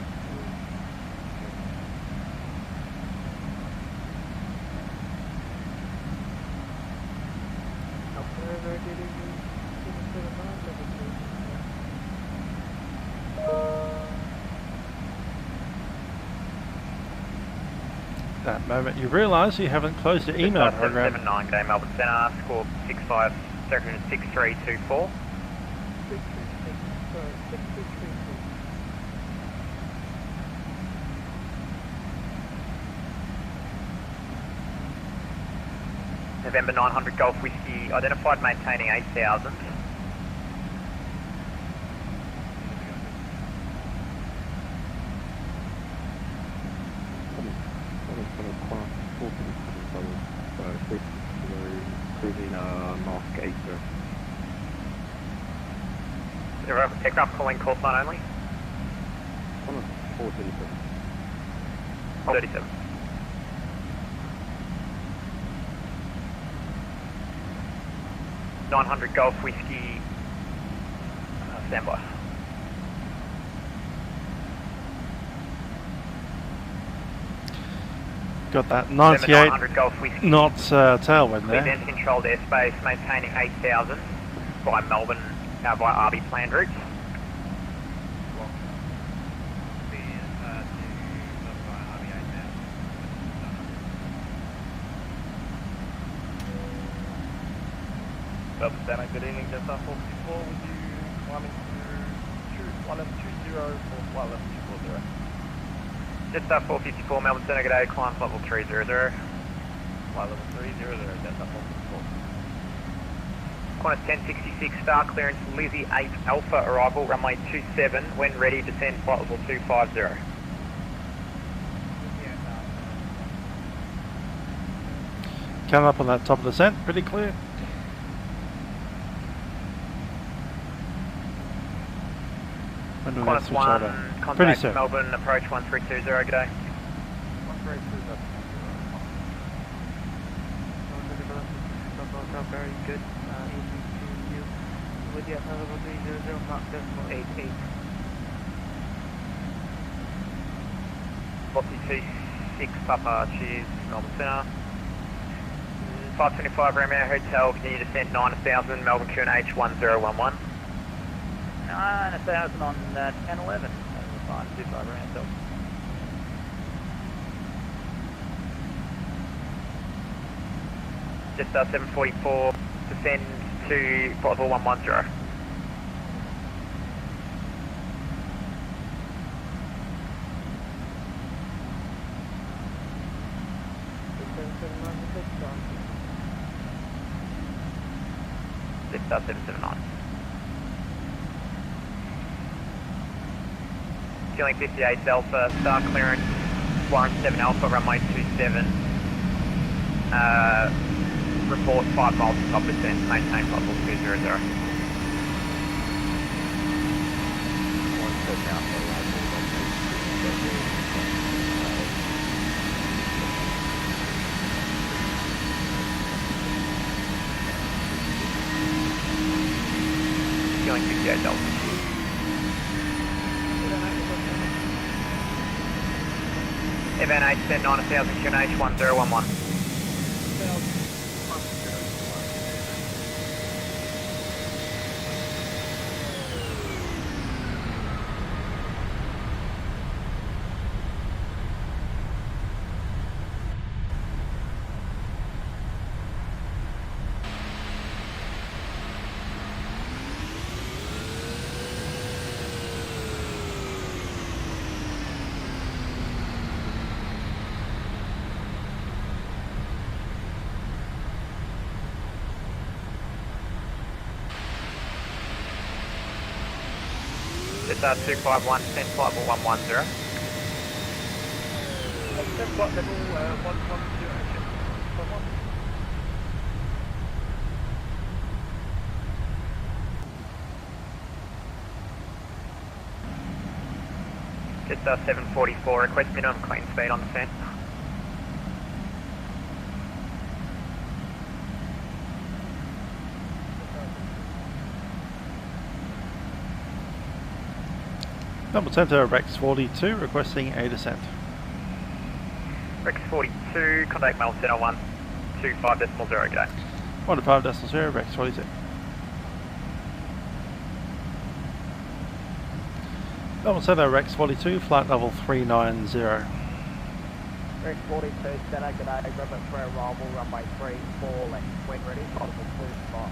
That moment you realise you haven't closed the email program. 779, g'day Melbourne Centre, score Circuit 6324. 636, sorry, 6332. November 900 Golf Whiskey, identified maintaining 8,000. Cruising Mark 8, sir. Aircraft calling call sign only. 437. 37. .900 Golf Whiskey, standby. Got that November 98 900 Golf Whiskey. knots tailwind Clear there. dense controlled airspace, maintaining 8,000 by Melbourne, by RB planned routes. Melbourne Santa, good evening, Delta 454, with you climbing through 1120 for flight level 240. Jetstar 454, Melbourne Centre, good day, climb level 300. Flight level 300, Delta 454. Qantas 1066, star clearance, Lizzie 8 Alpha, arrival, runway 27, when ready, descend flight level 250. Coming up on that top of the descent, pretty clear. When do we Qantas switch over? 1, Pretty contact soon. Melbourne, approach 1320, good day. 132, very good, easy to you. With your level 300, Mark decimal 88. Bossy 26 Papa, cheers, Melbourne Centre. 525 Romeo Hotel, continue descent 9,000, Melbourne QNH 1011. 9,000 on 1011. Fine, 25 around so. Jetstar 744, descend to flight level 110. Jetstar 779. Feeling 58 Delta, star clearance, Warren 7 Alpha, runway 27. Report 5 miles to top descent, maintain flight level 200. Feeling 58 Delta. Evan 8, descend 9,000, QNH 1011. Jetstar 251, descend flight level 110. Descend flight level 110. Jetstar 744, request minimum clean speed on descent. Melbourne Centre, Rex 42, requesting a descent. Rex 42, contact Melbourne Centre 125.0, good day. 125.0, Rex 42. Melbourne Centre, Rex 42, flight level 390. Rex 42, Centre, good day, Robert for arrival, runway 34, left, when ready, flight level 25.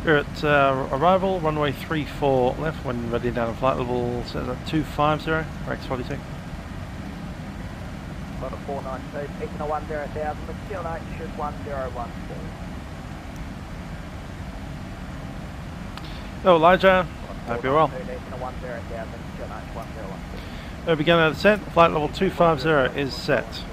We're at arrival, runway 34 left, when ready down on flight level, says at 250, brakes 42. Got a 492, picking a 10,000, but still not should 1014. Hello Elijah, hope you're well. Picking a 10,000, still not 1014. We're beginning at set, flight level 250 is set.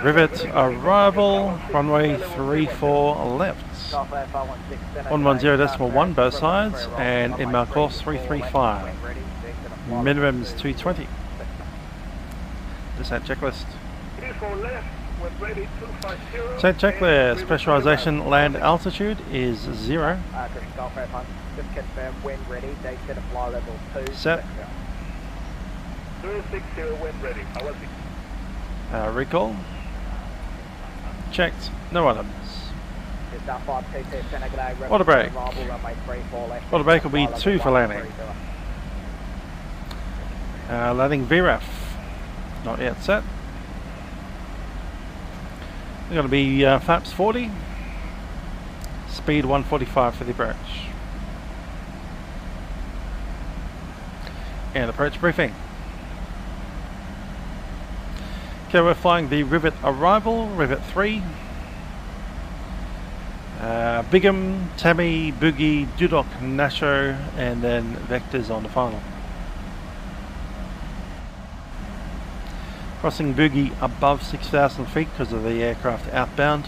Rivet arrival, runway 34 left. 110.1 both sides, and inbound course 335. Minimums 220. Descent checklist. Descent checklist. Pressurization land altitude is 0. Just confirm when ready, they set a fly level 2. Set. 060 when ready. How was it? Recall. Checked. No items. Auto brake. Auto brake will be 2 for landing. Landing VRAF. Not yet set. They're going to be flaps 40. Speed 145 for the approach. And approach briefing. Okay, we're flying the Rivet arrival, Rivet 3. Bigham, Tammy, Boogie, Dudok, Nasho, and then Vectors on the final. Crossing Boogie above 6,000 feet because of the aircraft outbound.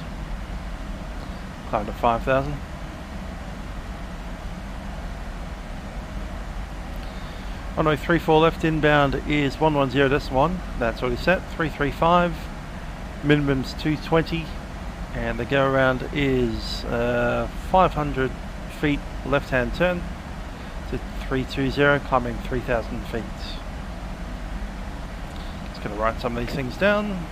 Climb to 5,000. Runway 34 left, inbound is 110.1, that's already set. 335, minimum's 220, and the go around is 500 feet left hand turn to 320, climbing 3,000 feet. Just going to write some of these things down.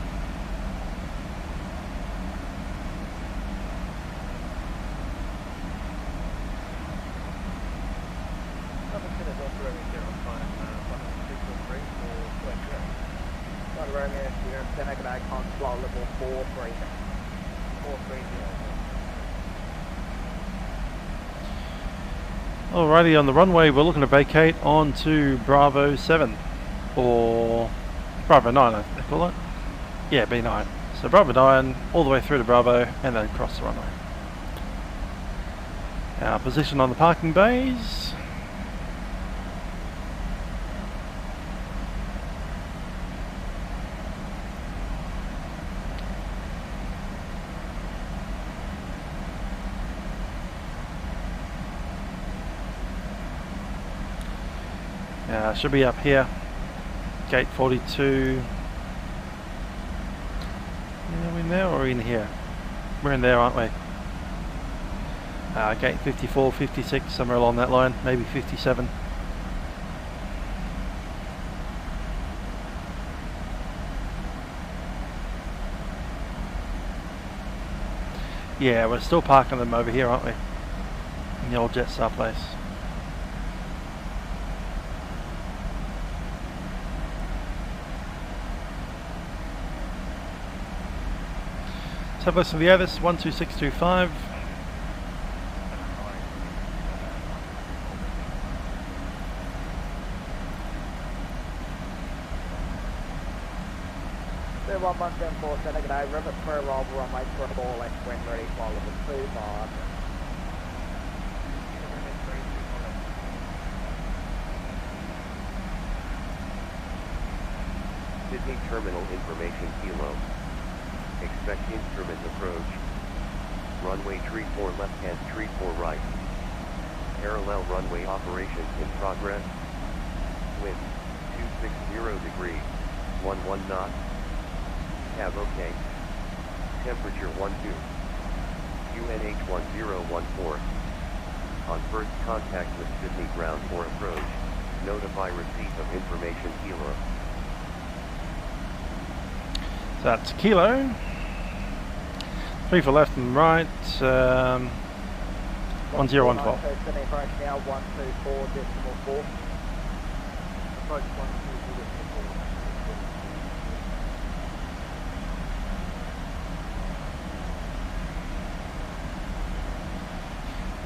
Alrighty, on the runway we're looking to vacate onto Bravo 7 or Bravo 9 I call it. Yeah, B9. So Bravo 9 all the way through to Bravo and then cross the runway. Our position on the parking bays. Should be up here, gate 42. Are we in there or in here? We're in there, aren't we? Gate 54, 56, somewhere along that line, maybe 57. Yeah, we're still parking them over here, aren't we? In the old Jetstar place. Let's have a listen to the air. This is 12625. Clear 1174, send a good day. Rivet for roll, runway for a ball, left when ready, fly level 2 bar. Sydney Terminal Information Kilo. Expect instrument approach. Runway 34 left hand, 34 right. Parallel runway operations in progress. Wind 260 degrees, 11 knots. Have OK. Temperature 12. QNH 1014. On first contact with Sydney ground for approach, notify receipt of information Kilo. So that's Kilo. 3 for left and right. 1014. Approach now 124.4. Approach 124.4.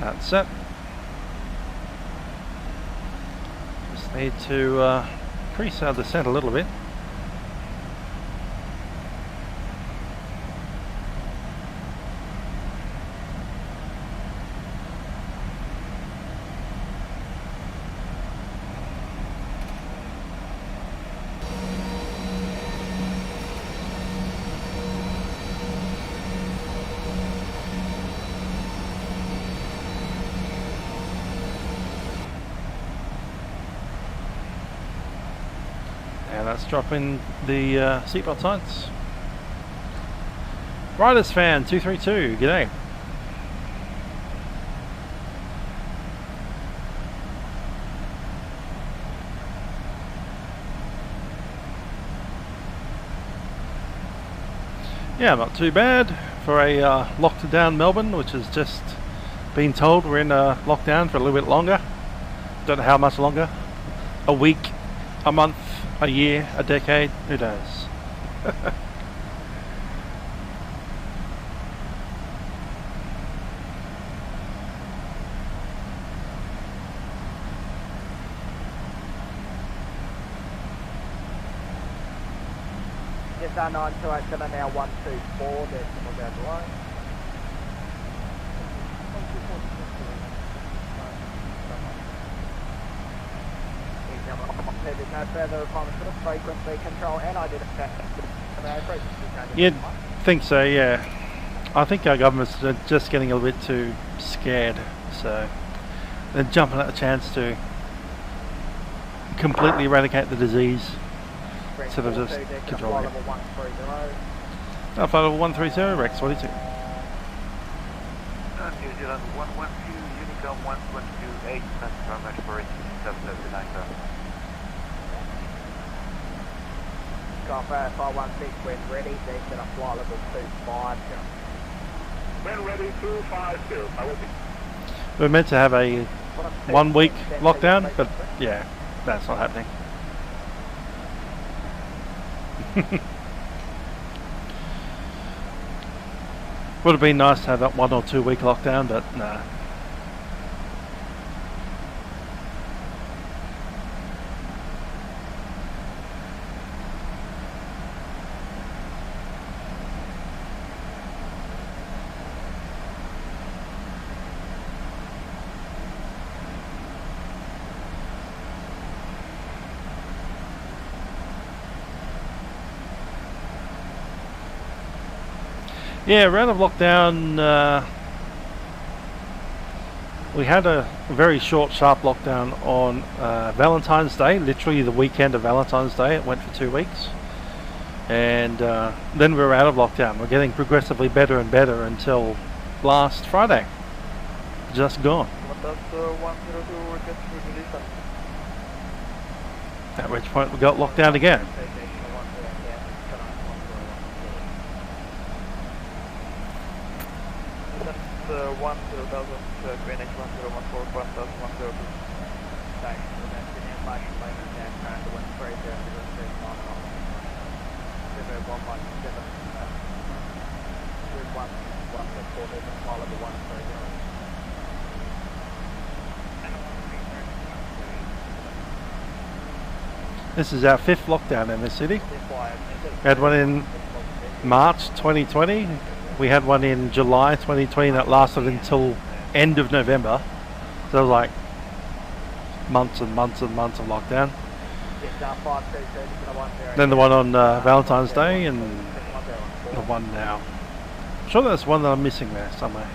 That's it. Just need to increase our descent a little bit. And that's dropping the seatbelt signs. Riders fan 232, g'day. Yeah, not too bad for a locked down Melbourne, which has just been told we're in a lockdown for a little bit longer. Don't know how much longer. A week, a month, a year, a decade, who knows? Yes, 9287 now 124, there's some down the line. There's no further requirements for the frequency control, and I did a test. You'd think so, yeah. I think our government's just getting a little bit too scared, so they're jumping at the chance to completely eradicate the disease instead of just controlling it. Flight level 130, Rex 42. New Zealand 112, Unicom 122, 8, transfer match for 779. Golf 516 when ready, they set up flight level 25. When ready, 250. I will be. We're meant to have a 1 week lockdown, but yeah, that's not happening. Would have been nice to have that 1 or 2 week lockdown, but nah. Yeah, round of lockdown, we had a very short, sharp lockdown on Valentine's Day, literally the weekend of Valentine's Day. It went for 2 weeks. And then we were out of lockdown. We're getting progressively better and better until last Friday. Just gone. At which point we got locked down again. Greenwich 1014, 1012. This is our 5th lockdown in this city. We had one in March 2020. We had one in July 2020 that lasted until end of November. So it was like months and months and months of lockdown. Then the one on Valentine's Day and the one now. I'm sure there's one that I'm missing there somewhere.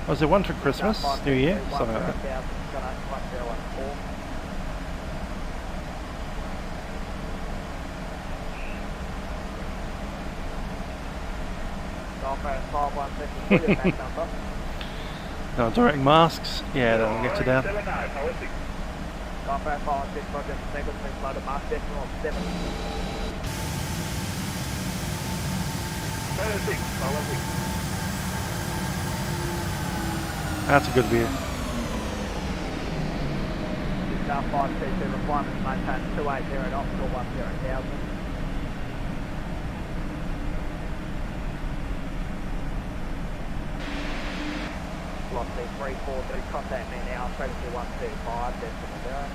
Was there one for Christmas, New Year, something like that? No, direct masks, yeah, that'll get you down. That's a good view. Star 522 requirements maintain 280 knots or 10,000. velocity 340, contact me now, frequency 125, decimal 0.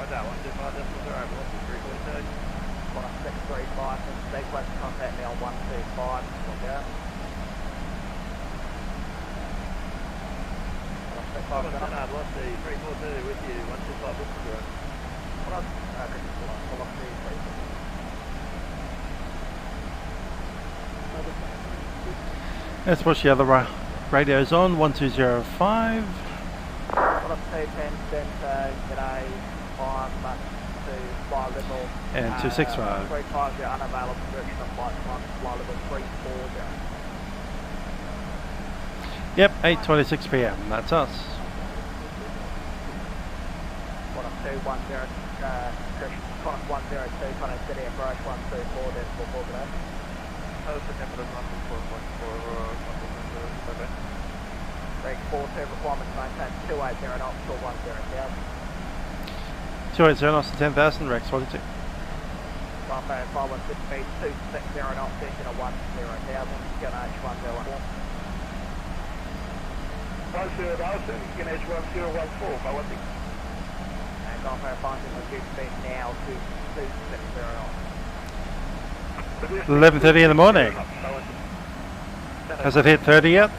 Right that, 125, decimal 0, velocity 342. 1635, and sequence, contact me on 125, decimal 0. 5 velocity 342 with you, 125, decimal 0. Velocity 340. Let's push the other radios on. 1205. Velocity 10 center, g'day, climb to fly level. And 265. 350, unavailable direction of flight 1, fly level 340. Yep, 8:26 p.m. That's us. 210, Connect 102, Connect City approach 124, decimal 4 today. Break 42, requirements maintain 280 knots till 10,000. 280 knots to 10,000, Rex 42. 516 speed 260 knots, engine of 10,000, gun H1014. 10,000, gun H1014, Baltic. And Golf Air finding reduced speed now to 260 knots. 11:30 in the morning. Has it hit 30 yet?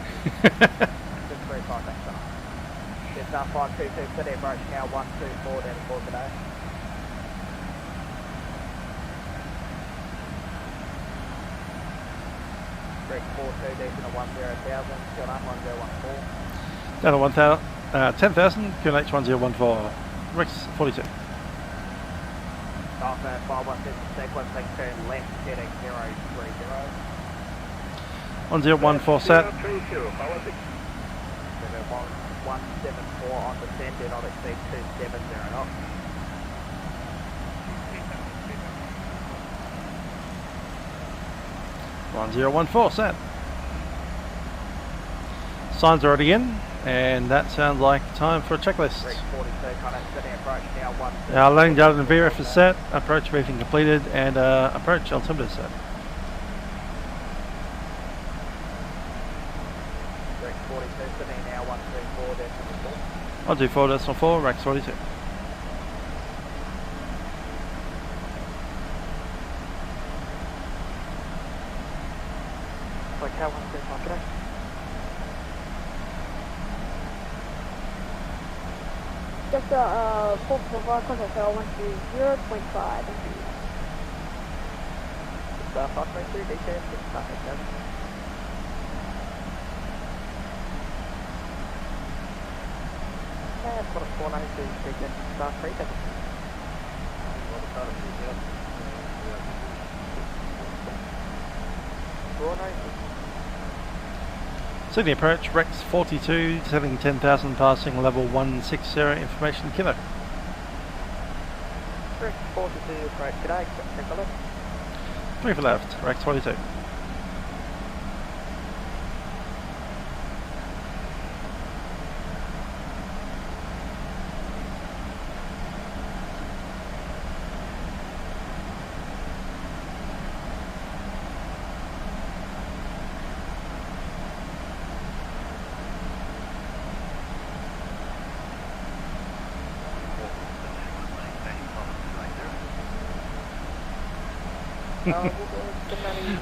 It's now 522 City approach now 124 down to 4 today. Break 42 decent at 10,000, gun up 1014. Down to 10,000, QNH 1014. Rex 42. Golf Air 516 sequence, link turn left, heading 030. 1014 set. 174 on descent, do not exceed 270 knots. One 1014 set. Signs already in, and that sounds like time for a checklist. Our landing data and VRF is set, approach briefing completed, and approach altimeter set. 124.4, Rex 42. Just full provide contact cell 120.5. It's 523 details, it's perfect. That's what a 492 ticket, start 3 tickets. Sydney approach, Rex 42, setting 10,000, passing level 160, information kilo. Rex 42 approach, g'day, check the left. 3 for left, Rex 42.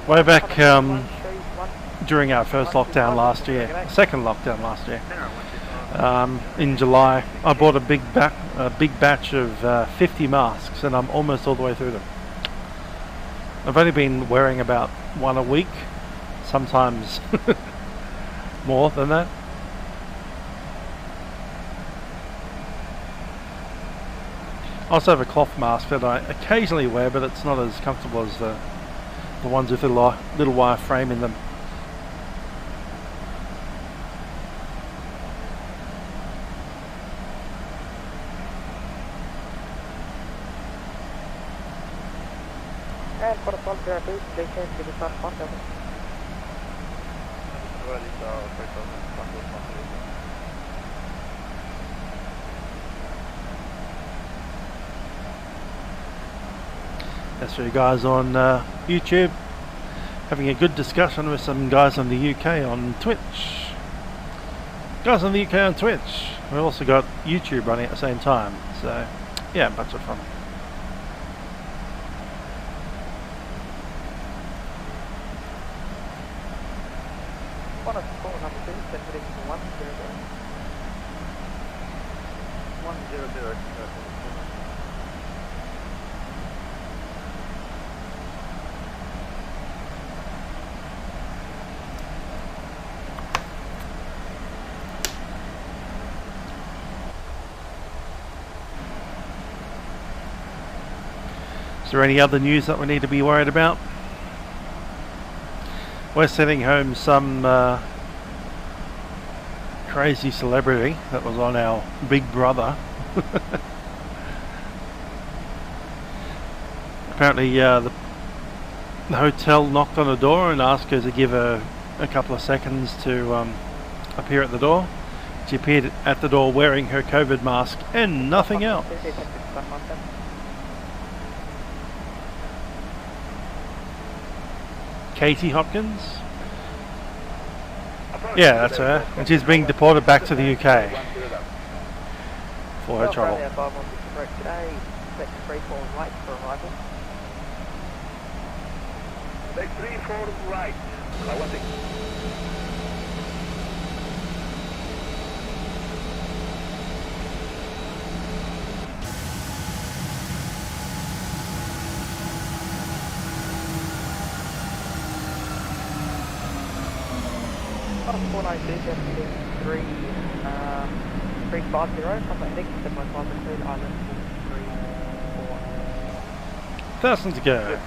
Way back during our first lockdown last year, second lockdown last year, in July, I bought a big batch of 50 masks, and I'm almost all the way through them. I've only been wearing about one a week, sometimes more than that. I also have a cloth mask that I occasionally wear, but it's not as comfortable as the ones with the little wire frame in them. And for the front there, please, they can give us that front over. That's for you guys on YouTube, having a good discussion with some guys on the UK on Twitch. Guys on the UK on Twitch. We've also got YouTube running at the same time. So, yeah, a bunch of fun. Is there any other news that we need to be worried about? We're sending home some crazy celebrity that was on our Big Brother. Apparently the hotel knocked on the door and asked her to give her a couple of seconds to appear at the door. She appeared at the door wearing her COVID mask and nothing else. Katie Hopkins? Yeah, that's her. And she's being deported back to the UK for her trouble. Take 34 right. Thousand to go.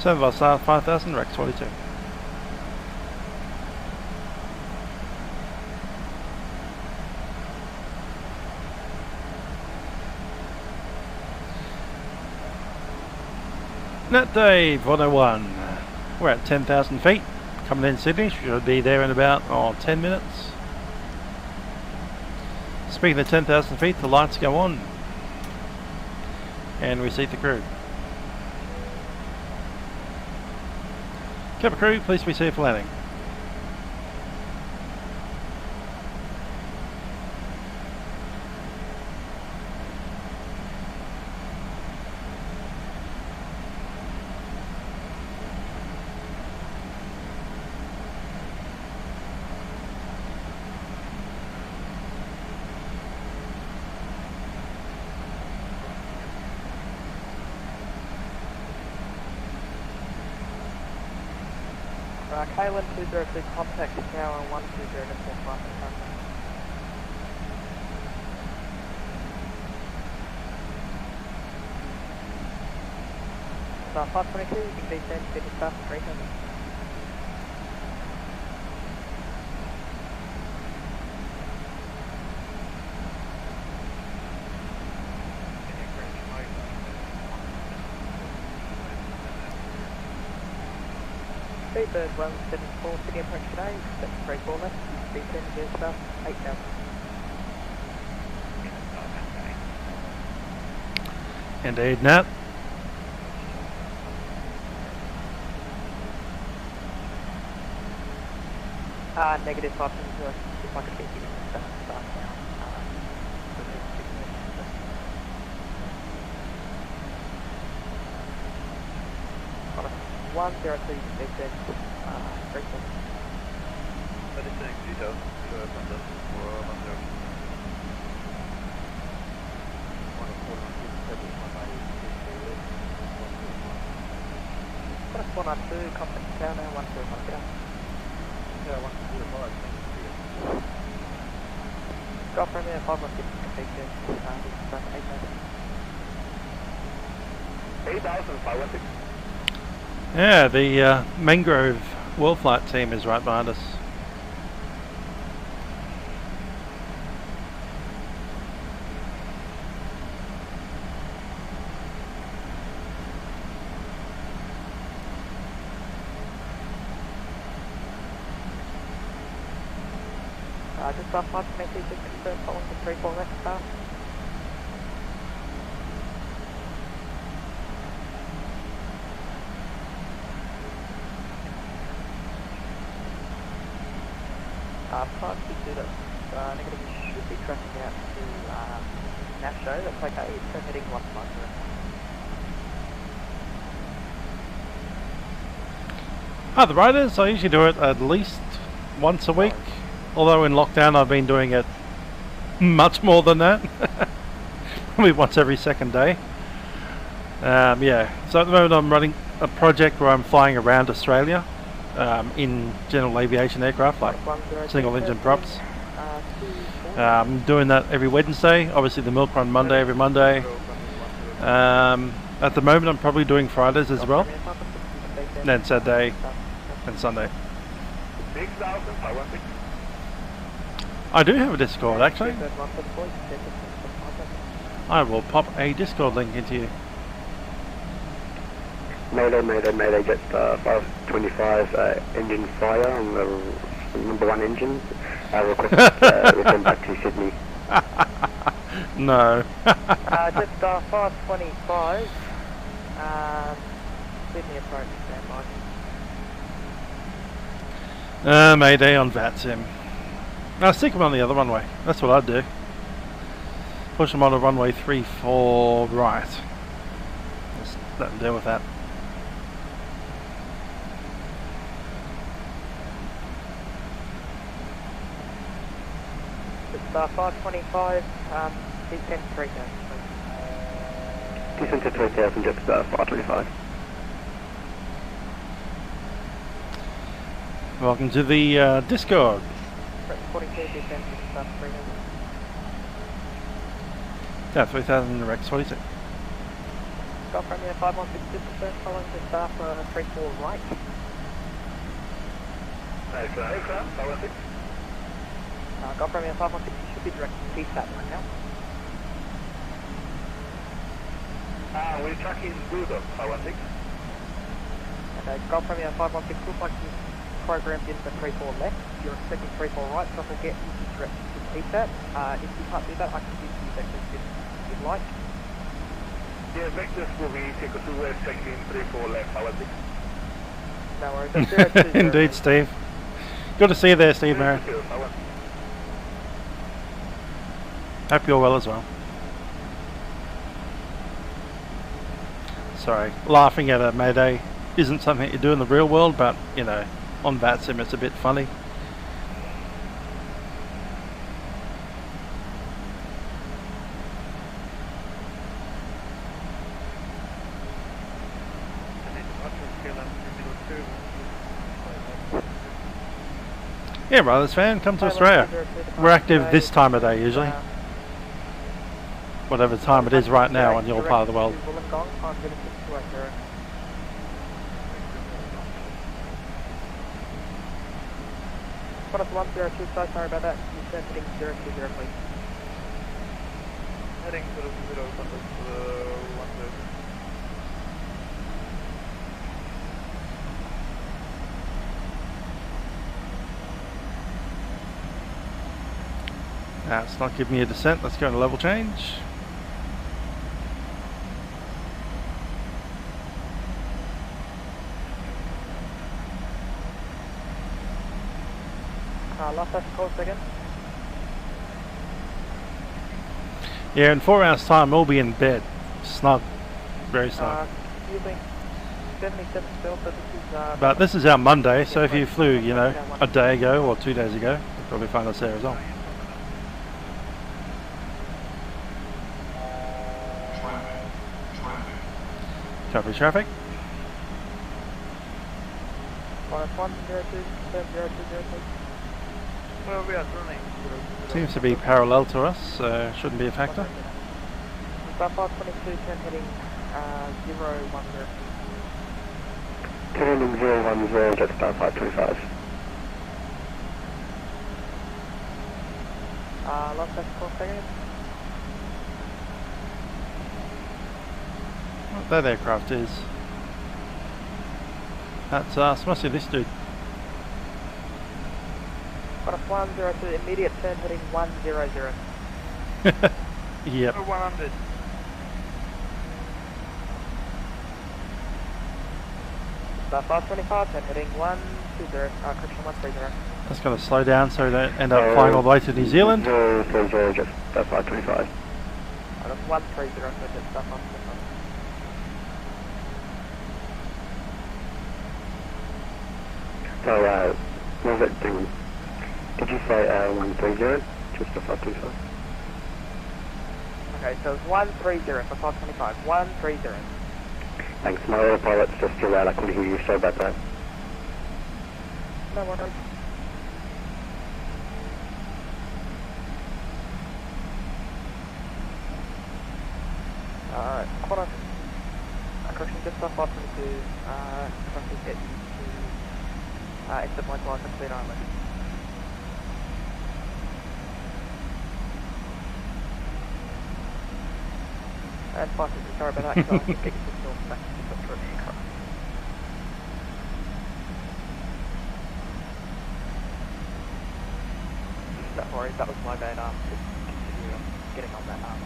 Seven of us 5,000, Rex 42. Net Dave 101. We're at 10,000 feet. Coming in Sydney. Should be there in about 10 minutes. Speaking of 10,000 feet, the lights go on. And we see the crew. Captain crew, please be safe for landing. K1 202 contact tower 120 to 45. Star 522, you can descend to the Star 300. Bird 174, Sydney approach today, step 34 left, descend to Star 8000. Indeed, Nat. Negative options, if I could get you to start now. 103 descend, grateful. 36 details, London, for London. 102, contact tower now, 105 down. Yeah, 105, thank you. Drop from there, 516, completion, start 8,000. 8,000, 516. Yeah, the Mangrove World Flight team is right behind us. Just off 522, just confirm following the 34 left pass. Price to do that. Negative, you should be tracking out to Nasho. That's okay. Turn heading 150. Hi, the riders. I usually do it at least once a week. Although in lockdown I've been doing it much more than that. Probably once every second day. Yeah. So at the moment I'm running a project where I'm flying around Australia. In general aviation aircraft, like single engine props. I'm doing that every Wednesday, obviously the Milkrun Monday every Monday. At the moment I'm probably doing Fridays as well, and then Saturday and Sunday. I do have a Discord actually. I will pop a Discord link into you. Mayday, Jetstar 525, engine fire on the number 1 engine. Request return back to Sydney. No. Jetstar 525, Sydney approach, standby. Mayday on Vatsim. Now stick them on the other runway. That's what I'd do. Push them on a runway 34 right. Just let them deal with that. Jetstar 525, descent 3000. Descent to 3000, Jetstar 525. Welcome to the Discord. 42, descent Jetstar 3000. Yeah, 3000 Rex 46. Golf Romeo 516, just following Jetstar for 34 right. Okay, Golf Romeo 516, you should be directing CSAT right now. we're tracking Budo, 516. And Golf Romeo 516 looks like you programmed in the 34 left. You're expecting 34 right, so we'll get you directed to CSAT. If you can't do that, I can give you vectors if you'd like. Yeah, vectors will be equal to we're checking 34 left, 516. No worries. Indeed, Steve. Good to see you there, Steve Marin. Hope you're well as well. Sorry, laughing at a Mayday isn't something you do in the real world, but you know, on Vatsim it's a bit funny. Yeah, Brothers fan, come to Australia. We're active this time of day usually. Whatever time it is right now on your part of the world. What up 102, so sorry about that. You said heading 020 please. Heading 020, contact 130. It's not giving me a descent. Let's go into level change. Last course again. Yeah, in 4 hours time we'll be in bed. Snug. Very snug. Using 77 still, so this is... but this is our Monday, so if you flew, you know, a day ago or 2 days ago, you'll probably find us there as well. Copy traffic. 102, Well, we are running. Seems to be parallel to us, so shouldn't be a factor. Star 522, turn heading 010. Turn heading 010, Jetstar 525. Last course again. What that aircraft is. That's us. Must be this dude. Got a 102, immediate turn heading 100. Yep. 100. Star 525, turn heading 120, correction 130. Just got to slow down so they don't end up flying all the way to New Zealand. 030, just 525. That's 130, so just stuff on this one. So, what was it doing? Did you say 130? Just a 525? Okay, so it's 130 for 525. 130. Thanks. My autopilot's just too loud. I couldn't hear you. Sorry about that. No worries. Quadrant. Correction, just off 522. Trying to get you to exit point line complete only. That's 550, sorry about that. So I can get you to still back to the short aircraft. Don't worry, that was my bad. Just continue getting on that arm.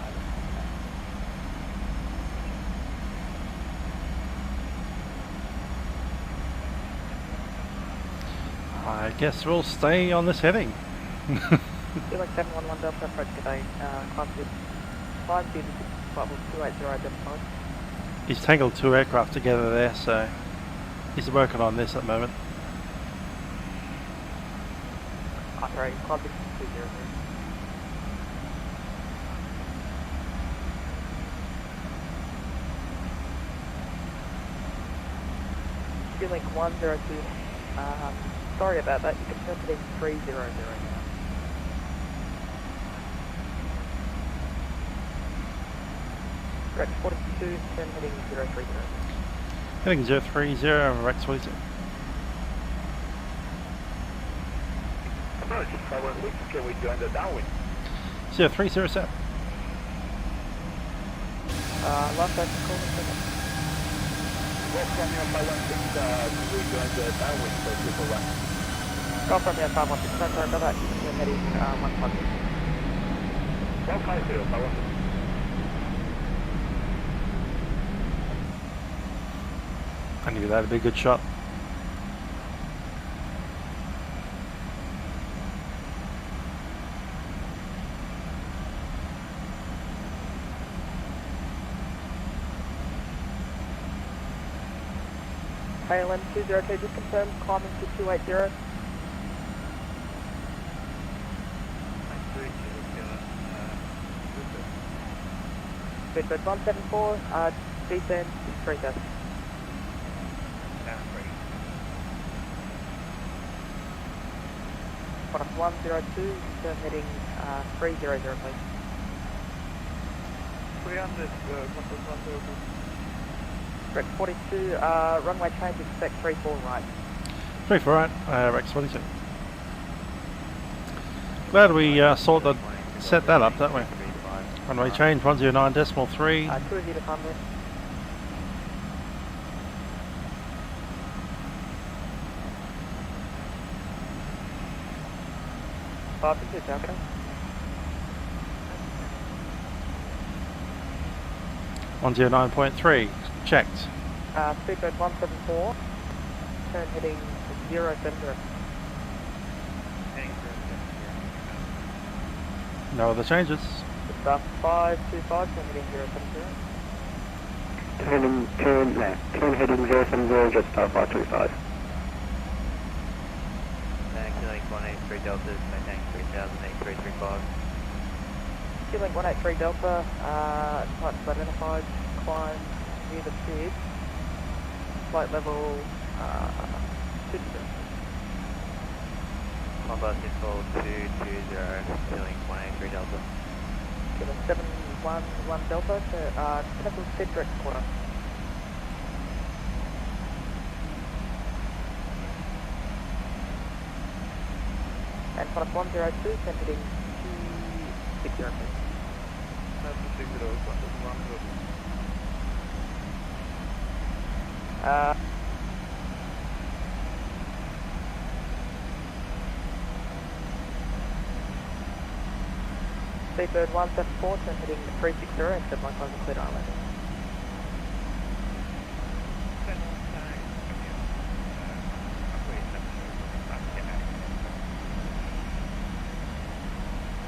I guess we'll stay on this heading. Feel like 711 Delta approach today. Climb speed level 280 identified. He's tangled two aircraft together there, so he's working on this at the moment. Sorry, climb speed 200. Feeling 102. Sorry about that, you can turn to 300 now. Rex 42, turn heading 030. Heading 030, Rex 42. Approach, can we join the downwind? 0307. Last time call me second. Go from your 516, can we join the downwind for triple run? Go from your 516, sorry about that, turn heading 150. 150, 516. I knew that'd be a good shot. KLM 202, just confirm climbing to 280. Speedbird 174, descend 3000. Product 102, turn heading 300 please. 300, Rex 42, runway change, expect 34 right. 34 right, Rex 42. Glad we set that up, don't we? Runway change 109.3. 2 to Conway. Okay. 109.3, checked. Speedbird 174, turn heading 070. No other changes. Star 525, turn heading 070. Turn heading 070, just star 525. Link 183 Delta, maintain 3000, 8335. Link 183 Delta, types identified, climb near the pit, flight level 220. Climb bus info 220, Link 183 Delta. 711 Delta, cancel speed direct quarter. And product 102, turn heading 260. That's 260, Seabird 174, turn heading 360, except my close and clear island.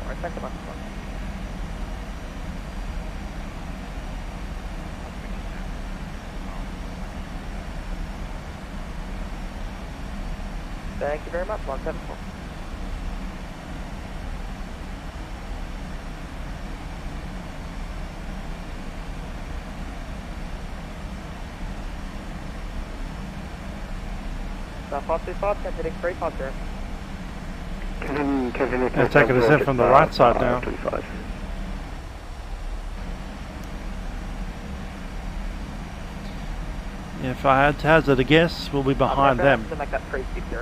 Alright, thanks so much. Thank you very much, 174. South 525, turn heading 350. They're taking us in from the right side now. 25. If I had to hazard a guess, we'll be behind them. To make that 360.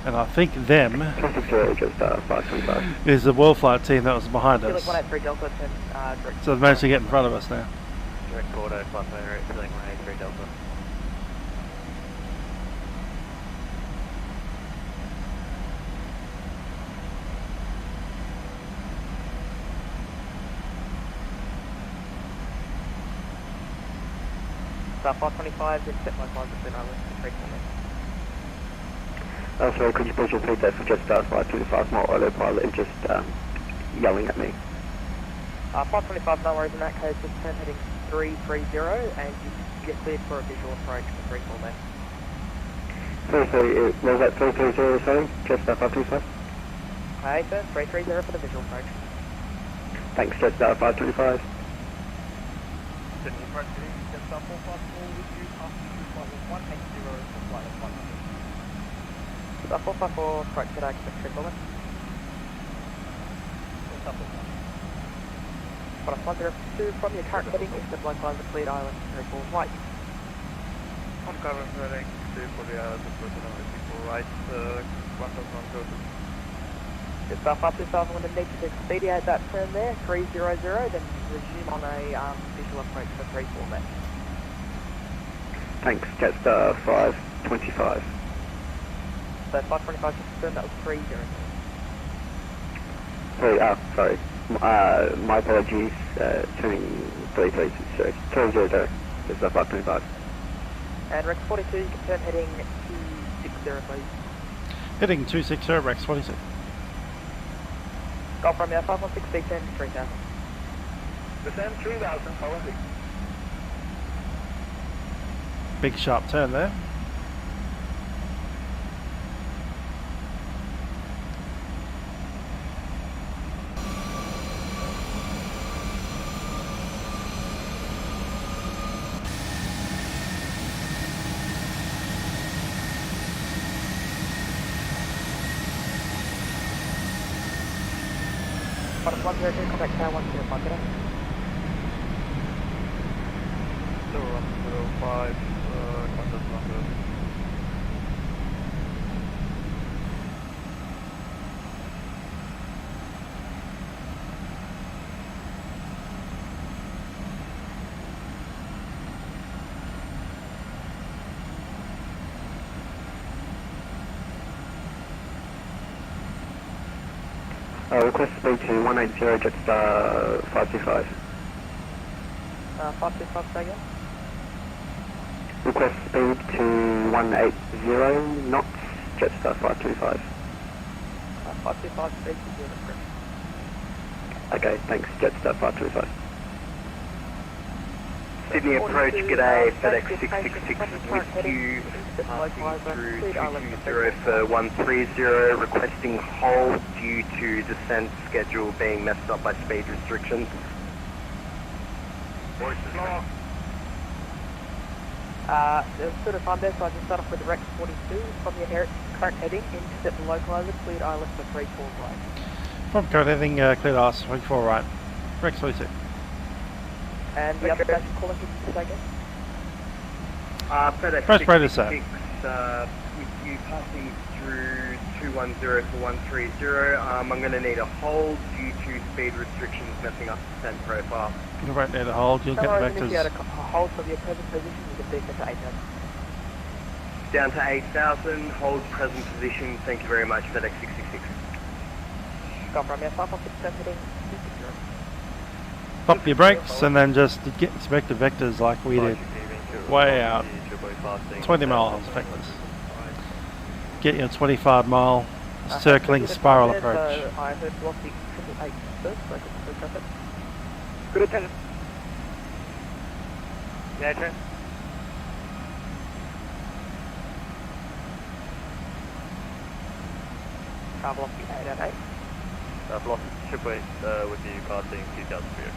And I think them 360, just 525. is the World Flight team that was behind Felix us. 183 Delta, turn direct. So they've managed to get in front of us now. Direct quarter, flight plan rate, Felix 183 Delta. South 525, then set my climb between islands to 340. Sorry, could you please repeat that for just 525? My autopilot is just yelling at me. 525, no worries in that case, just turn heading 330 and you get cleared for a visual approach for 34 men. Sorry, was that 330, sorry? Just 525? Okay, sir, 330 for the visual approach. Thanks, just 525. Sydney approach heading, just 454 with you, after flight 180 for flight 100. 454, approach at access triple. But 102 from your current heading, if the block lines are cleared island, triple right. On current heading, 2 for the island, people right, 1,000 go to. Just up to 5, I'm going to need to expedite that turn there, 300, then resume on a visual approach for 34 men. Thanks, Jetstar 525. So 525 just confirm that was 300. Sorry, my apologies, turning 330, just 525. And Rex 42, you can turn heading 260 please. Heading 260, Rex 46. Go from there, 516, descend 3000. Descend 3000, following. Big sharp turn there. Bottom 102, contact tower 105, get up. 0105, contact number. Request speed to 180, Jetstar 525. 525, say again? Request speed to 180 knots, Jetstar 525. 525, speed to 0. Okay, thanks, Jetstar 525. Sydney approach, g'day, FedEx 666 with you, passing through 220 for 130, requesting hold due to descent schedule being messed up by speed restrictions. There's a bit of fun there, so I can start off with the Rex 42 from your current heading, intercept the localizer, cleared island for 34 right. From current heading, cleared ice, 24 right. Rex 42. And the other station caller, can you say again? FedEx Press play to 666 with you passing through 210 for 130. I'm going to need a hold due to speed restrictions messing up descent profile. You won't need a hold, you'll get the If you had a vectors. hold from your present position, you can take it to 8,000. Down to 8,000, hold present position. Thank you very much, FedEx 666. Go from here, 516 heading Pop your brakes and then just get inspect the vectors like we did. Way out. 20 miles vectors. Get your 25 mile circling spiral approach. I heard Lockheed 888 first, so I could pick up it. Good attention. Yeah, turn. Travel off the 888. Velocity triple eight with you passing 2003.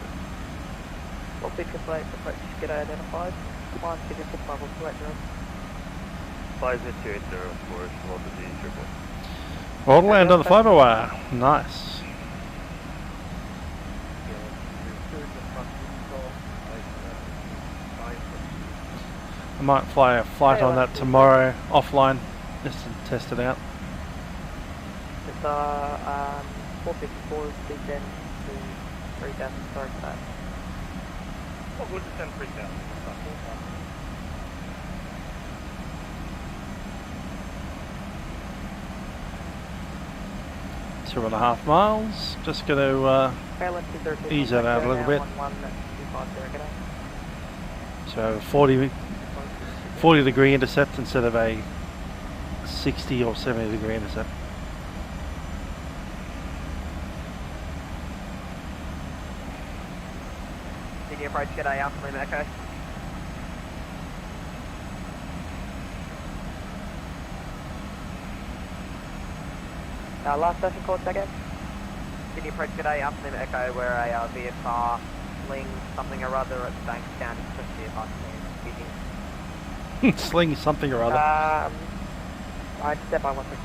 Lockheed triple eight, approach get identified. Climb to the level 280. 5080 for velocity triple. All land on the fiber wire. Nice. I might fly a flight on that tomorrow offline just to test it out. It's 454 descend to 3000, sorry for that. Oh, we'll descend 3000. 2.5 miles. Just going to ease that out a little bit. So 40 degree intercept instead of a 60 or 70 degree intercept. Sydney approach, g'day, Alpha Lima Echo. Last session call, second. Sydney approach, g'day, Alpha Lima Echo, we're a VFR sling something or other at Bankstown, especially if I can. Sling something or other. I'd step by 1 second.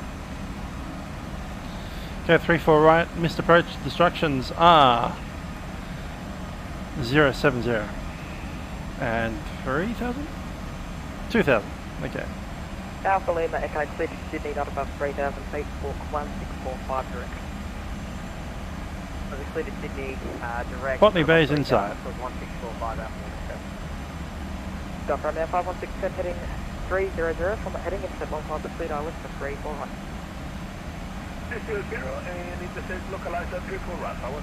Okay, 34 right. Missed approach. Instructions are 070 and 3000? 2000. Okay. Alpha Lima Echo, clear to Sydney, not above 3000 feet, walk 1645 direct. So we clear to Sydney direct. Botany Bay's inside. 1645 Alpha Lima Echo. Stop right now, 516 heading 300 from heading into the long the speed island for 34 right. 200 and intercept localized at 34 right, 516.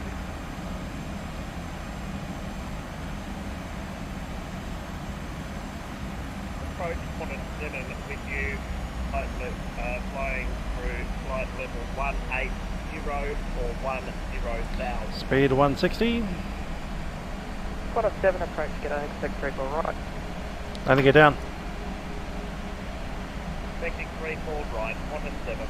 Approach 107 with you, flying through flight level 180 or 10,000. Speed 160. 107 approach, g'day, expect 34 right. And to get down. Expecting 34 right, 107.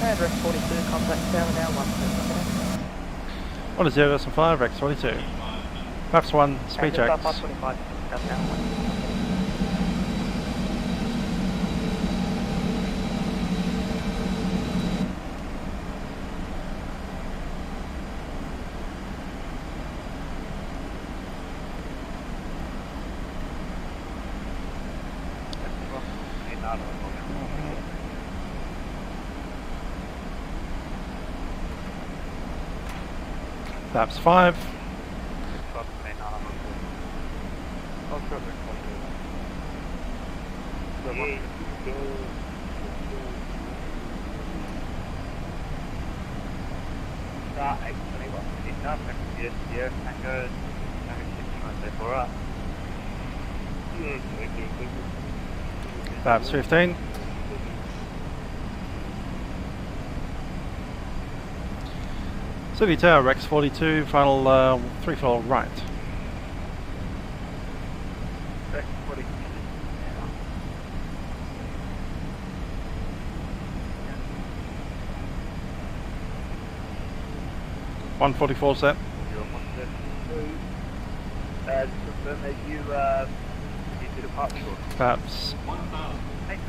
And Rex 42, contact down now, 1 1005, Rex 42. Perhaps 1, speed checks. 525, down now, 1. Perhaps 5. Perhaps 15. City Tower, Rex 42, final 3 fold right. Rex 42. 144 set. Perhaps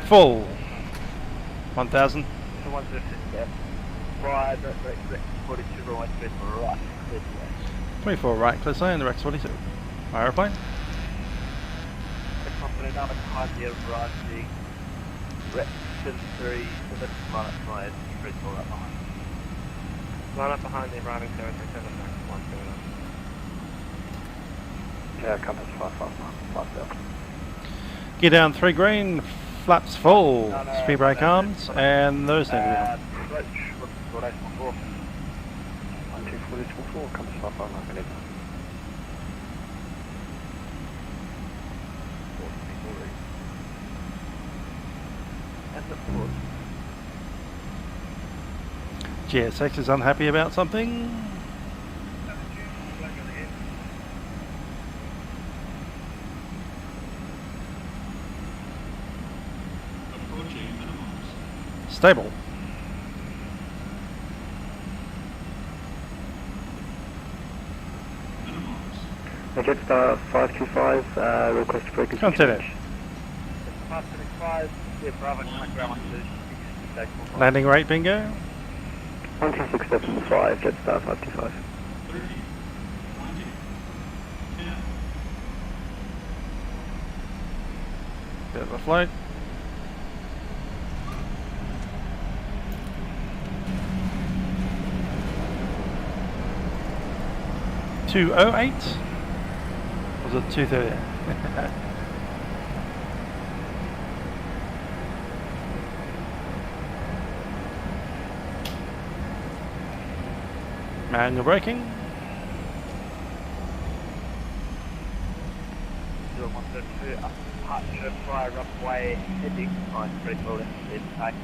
full 1000. 24 right, close line, the Rex 42. My aeroplane. Line up behind the arriving 737 Max 129. Yeah, compass 559. Get down 3 green, Flaps full. Speed brake arms and those things. Approach, what I before. 124024 comes up on like an edge. GSX is unhappy about something. Approaching minimums. Stable. Jetstar 525, request to break Continue. 575, yeah, Bravo, contact ground 126, Landing rate bingo. 12675, Jetstar 525. 30, 20, 10. Bit of a float. $208? Was it 230? Manual braking. 0132, departure fly runway heading, on 340, inside.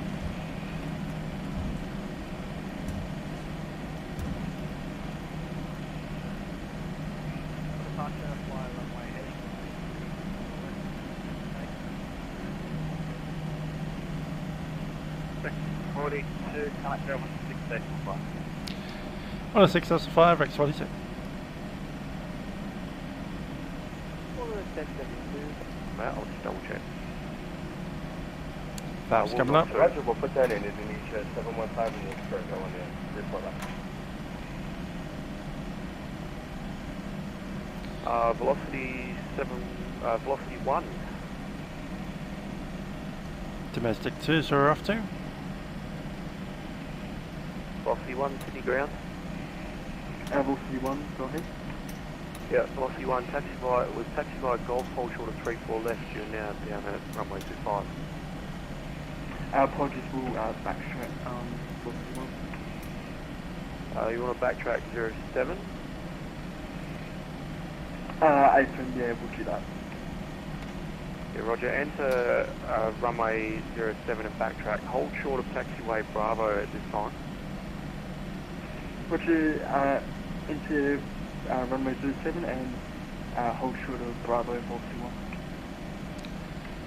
Departure fly runway heading. 42, contact ground 126, 106.5, Rex 42. Matt, I'll just double check. That's coming up. Roger, we'll put that in Indonesia 715 and we'll start going in. Report that. Velocity 1. Domestic 2, so we're off to. Velocity 1, Sydney ground. Velocity 1, go ahead. Yeah, Velocity 1, taxi by Golf, hold short of 34 left, you're now down at runway 25. Apologies, we'll backtrack, Velocity 1. You want to backtrack 07? Apron, yeah, we'll do that. Yeah, Roger, enter runway 07 and backtrack, hold short of taxiway Bravo at this time. Roger, into runway 07 and hold short of Bravo Velocity 1.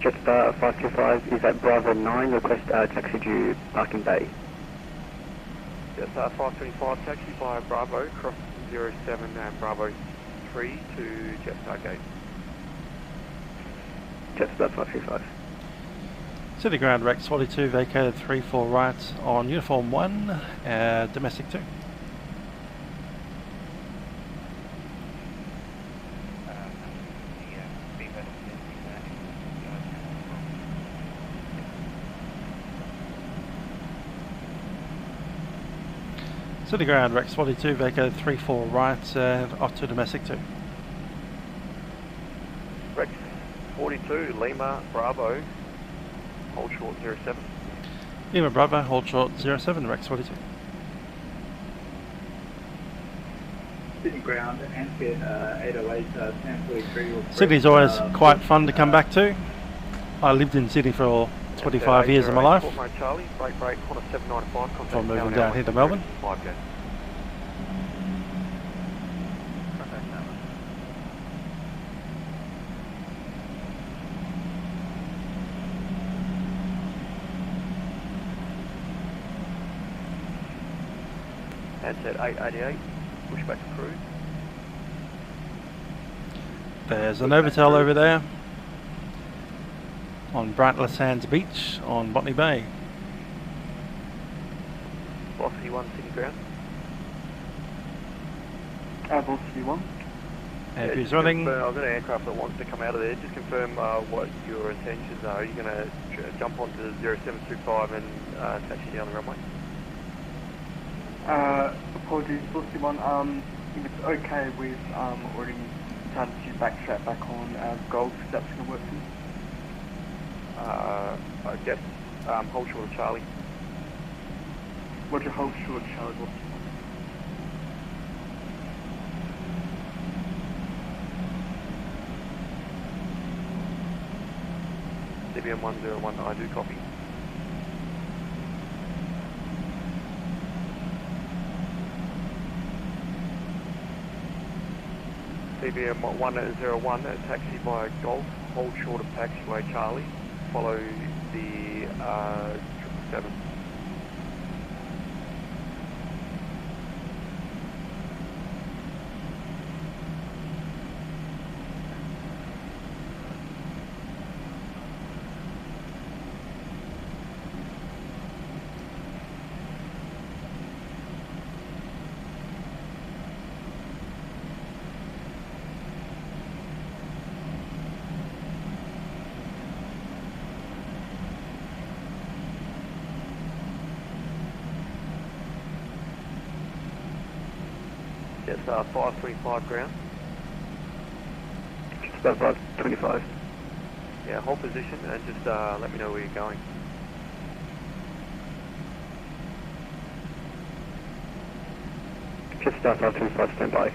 Jetstar 525 is at Bravo 9, request taxi due parking bay. Jetstar 525, taxi by Bravo, cross 07 and Bravo 3 to Jetstar gate. Jetstar 525. City ground Rex 42, vacated 34 right on uniform 1, domestic 2. City ground Rex 42, vacated 34 right, off to domestic 2. Rex 42, Lima Bravo, hold short 07. Lima Bravo, hold short 07, Rex 42. Sydney ground, Ansett 808, 1043. Sydney's always quite fun to come back to. I lived in Sydney for 25 years of my life. Charlie, break, corner 795, Before moving down here to Melbourne. 5K. Ansett 888, pushback to cruise. There's an Novotel over there on Brightler Sands Beach on Botany Bay. Velocity 1, City ground. Velocity 1. And who's running? I've got an aircraft that wants to come out of there. Just confirm what your intentions are. Are you going to jump onto 0725 and taxi down the runway? Apologies, Velocity 1. If it's okay with already started to backtrack back on Gold, that's going to work for me. I guess, hold short of Charlie. Roger, hold short, Charlie. CBM 101, I do copy. CBM 101, taxi by Golf, hold short of taxiway Charlie, follow the 777. Yes, 525 ground. Just about 525. Yeah, hold position and just let me know where you're going. Just 525, stand by.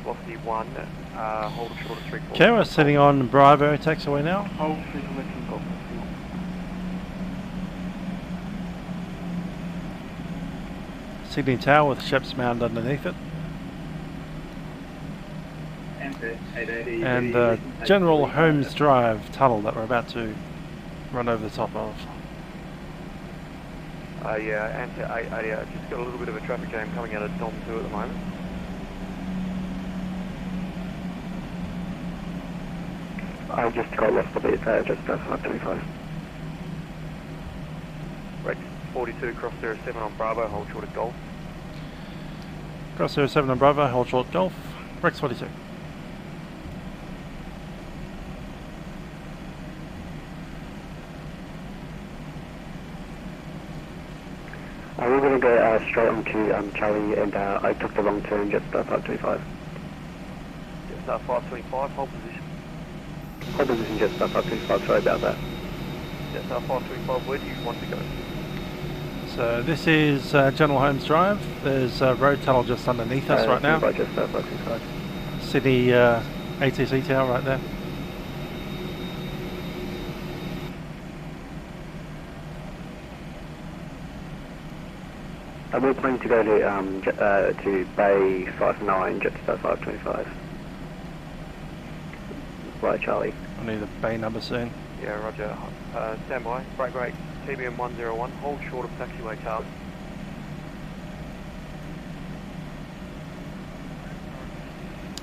Velocity 1, hold short of 3/4. Okay, we're sitting on Bravo, taxiway now. Hold 3 Golf. Sydney Tower with Sheps Mound underneath it. And General Holmes Drive tunnel that we're about to run over the top of. Yeah, and I just got a little bit of a traffic jam coming out of Dom 2 at the moment. I just got lost a bit there, just 525. Rex 42, cross 07 on Bravo, hold short of Golf. Cross 07 on Bravo, hold short Golf. Rex 42. We're going to go straight on to Charlie, and I took the wrong turn, just 525. Just 525, hold position. Hold position, just 525, sorry about that. Just 525, where do you want to go? So this is General Holmes Drive. There's a road tunnel just underneath us right now. Just 525. Sydney ATC tower right there. We're planning to go to Bay 59, just 525. Right, Charlie. I need the bay number soon. Yeah, roger. Stand by. Break. TBM 101, hold short of taxiway Charlie.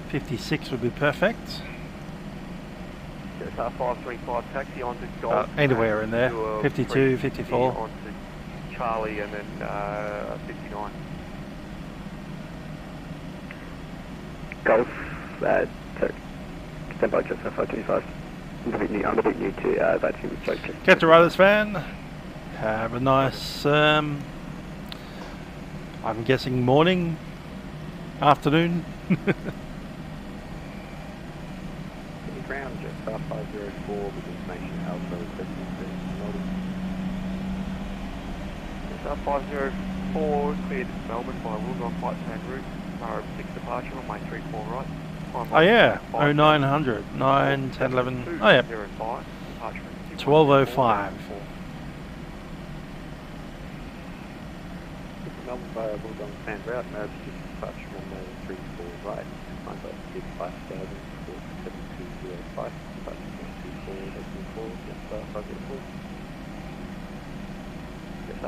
.56 would be perfect. Just 535, taxi onto Golf. Anywhere in there. 52, 54. Onto Charlie and then 59. Golf, stand by just 525. I'm a bit new to Vatsim, so just... Get to Riders Van. Have a nice, I'm guessing morning, afternoon. Ground, just 504 with information Alpha requesting Just 504, cleared Melbourne by Wollongong Flight Plan route, Mara 6 departure on my 34 right. Oh yeah, 0900, 9, 10, 11, oh yeah, 1205. Melbourne by Wollongong Fan route, Mara 6 departure on my 34 right. I've got 5,000,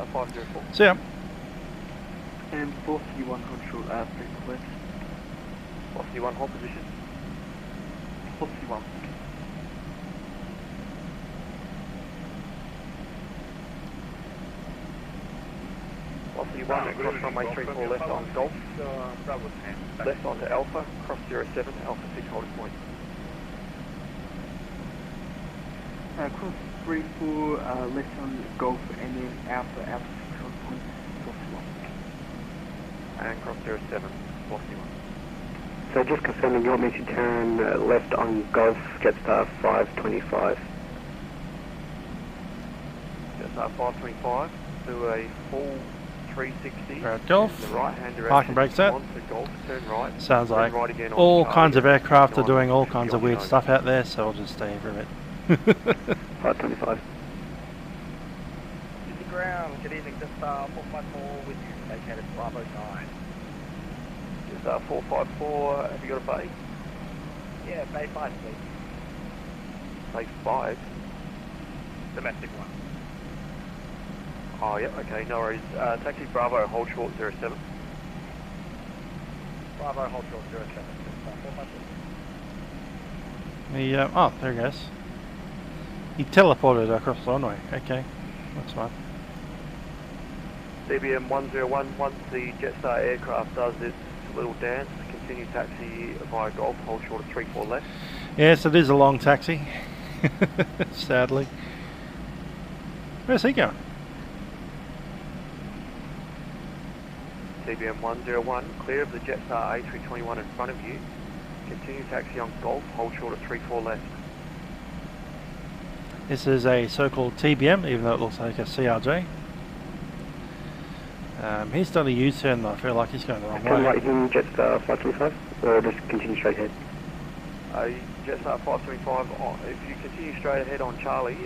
504. See ya. And 431 control, straight west. 431, hold position. 431. Cross runway 34 left on Golf. Left onto Alpha, cross 07, Alpha 6 holding point. Cross 34, left on Golf, and then Alpha 6 holding point, 41. And cross 07, 41. So just confirming you want me to turn left on Golf, Jetstar 525. Jetstar 525, do a full 360. Right, Golf. The right hand direction. Parking brake set. Onto Golf, turn right. Sounds turn like right again on all Charlie, kinds of aircraft are on- doing all should be kinds on of weird nose. stuff out there, so I'll just stay from it. 525. Sydney ground, good evening, Jetstar 454 with you, located Bravo 9. Jetstar 454, have you got a bay? Yeah, Bay 5 please. Bay 5? Domestic one. Oh, yeah, okay, no worries. Taxi Bravo, hold short 07. Bravo, hold short 07, Jetstar 454. Oh, there he goes. He teleported across the runway. Okay, that's fine. CBM 101, once the Jetstar aircraft does its little dance, continue taxi via Golf, hold short of 34 left. Yes, it is a long taxi. Sadly. Where's he going? CBM 101, clear of the Jetstar A321 in front of you. Continue taxi on Golf, hold short of 34 left. This is a so-called TBM, even though it looks like a CRJ. He's done a U-turn, though. I feel like he's going the wrong Turn way. right in Jetstar 525, or just continue straight ahead? Jetstar 525, if you continue straight ahead on Charlie,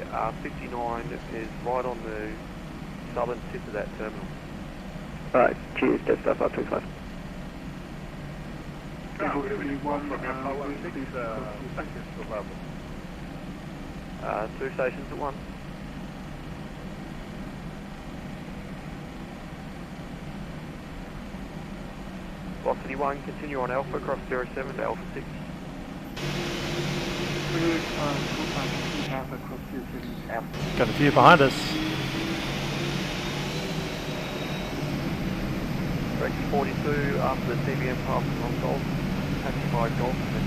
59 is right on the southern tip of that terminal. Alright, cheers, Jetstar 525. Two stations at once. Velocity 1, continue on Alpha, cross 07 to Alpha 6. Got a few behind us. Direction 42, after the TBM passes on Golf, taxi by Golf, and then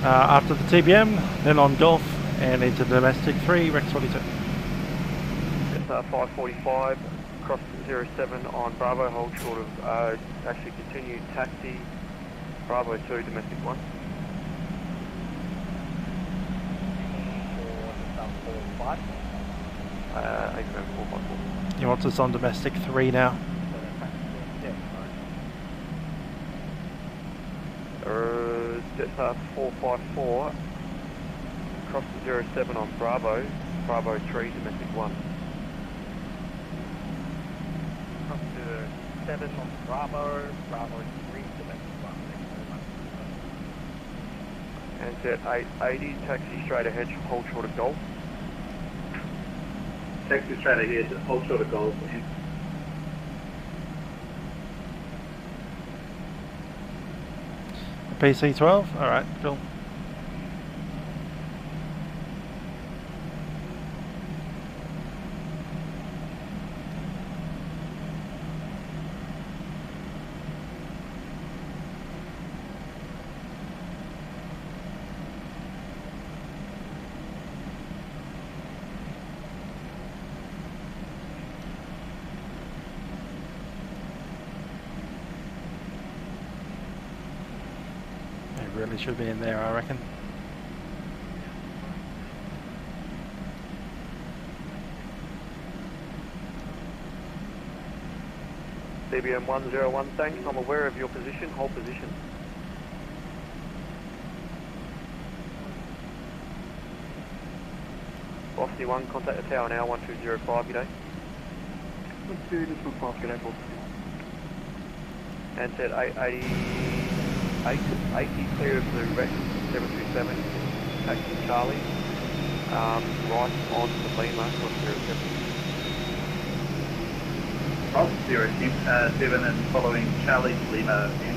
3. After the TBM, then on Golf, and into domestic 3, Rex 42. Jetstar 545, cross 07 on Bravo, hold short of, actually continue taxi, Bravo 2, domestic 1. AVM 454. He wants us on domestic 3 now. Jetstar 454, cross to 07 on Bravo, Bravo 3, domestic 1. Cross to 7 on Bravo, Bravo 3, domestic 1. And set 880, taxi straight ahead, hold short of Golf. Taxi straight ahead, hold short of Golf. PC-12? Alright, cool. Really should be in there, I reckon. CBM 101, thanks. I'm aware of your position. Hold position. Velocity 1, contact the tower now, 1205, good day. 1205, good day, boss. And set 880, 80 clear of the Rex 727, taxi Charlie, right on the Lima, cross 07. Cross 07 and following Charlie Lima in.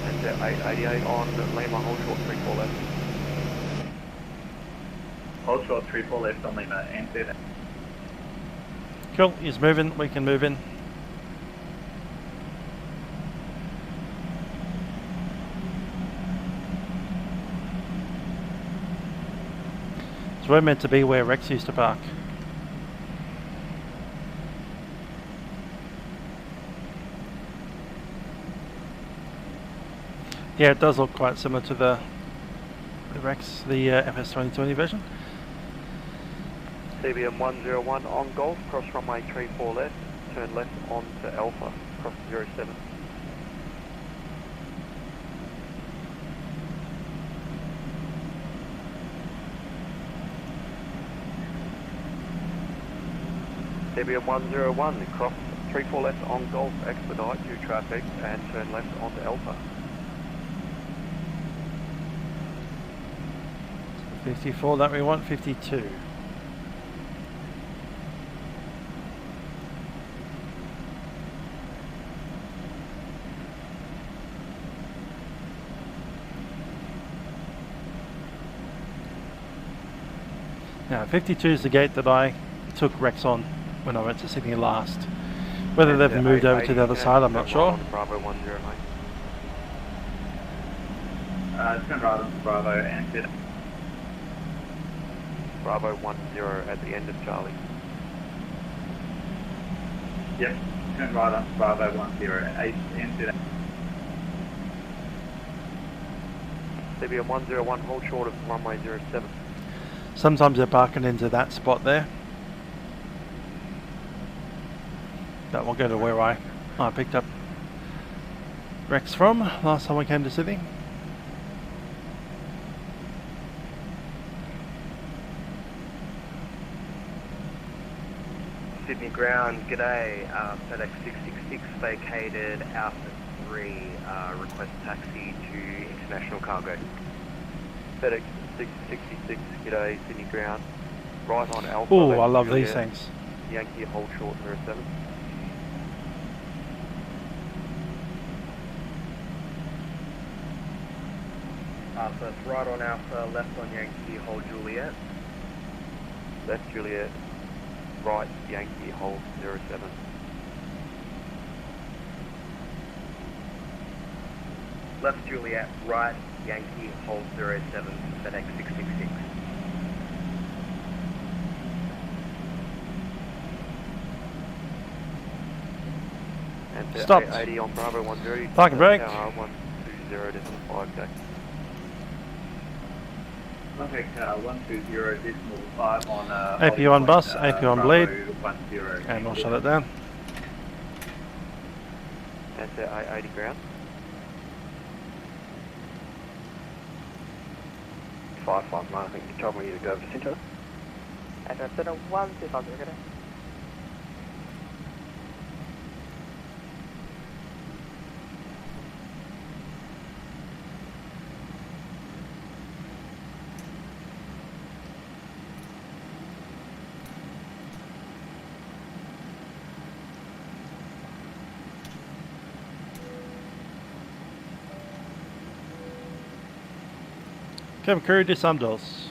And set 888 on Lima, hold short 34 left. Hold short 34 left on Lima and 7. Cool, he's moving, we can move in. So we're meant to be where Rex used to park. Yeah, it does look quite similar to the Rex, the FS 2020 version. CBM 101 on Golf, cross runway 34 left, turn left on to Alpha, cross 07. CBM 101, cross 34 left on Golf, expedite to traffic and turn left onto Alpha. 54 that we want, 52. Now 52 is the gate that I took Rex on when I went to Sydney last. Whether they've moved over to the other side, I'm not sure. Bravo 10, mate. Turn right on Bravo and set. Bravo 10 at the end of Charlie. Yep, turn right on Bravo 10, 8 and set. CBM 101, hold short of runway 07. Sometimes they're parking into that spot there. That will go to where I picked up Rex from last time we came to Sydney. Sydney ground, g'day, FedEx 666 vacated Alpha 3, request taxi to international cargo. FedEx 666, g'day, Sydney ground, right on Alpha. Oh, I love these things. Yankee, hold short 07. So it's right on Alpha, left on Yankee, hold Juliet. Left Juliet, right Yankee, hold 07. Left Juliet, right Yankee, hold 07, FedEx 666. And Stop. 80 on Bravo 10. Parking brake. 120.5K. Contact 120.5 on AP on bus, AP on bleed, 10. and we'll shut it down. And 80 ground. 559, I think you told me to go over to Centre. And that's at a 125, okay? Cabin crew, disarm doors.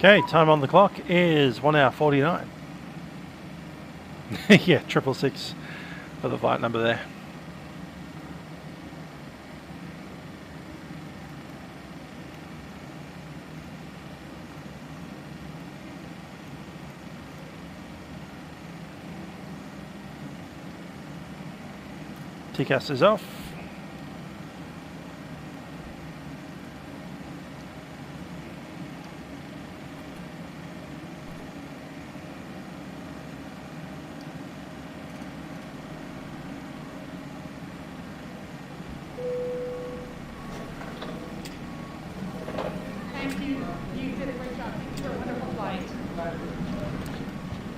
Okay, time on the clock is 1 hour 49. Yeah, 666 for the flight number there. TCAS is off.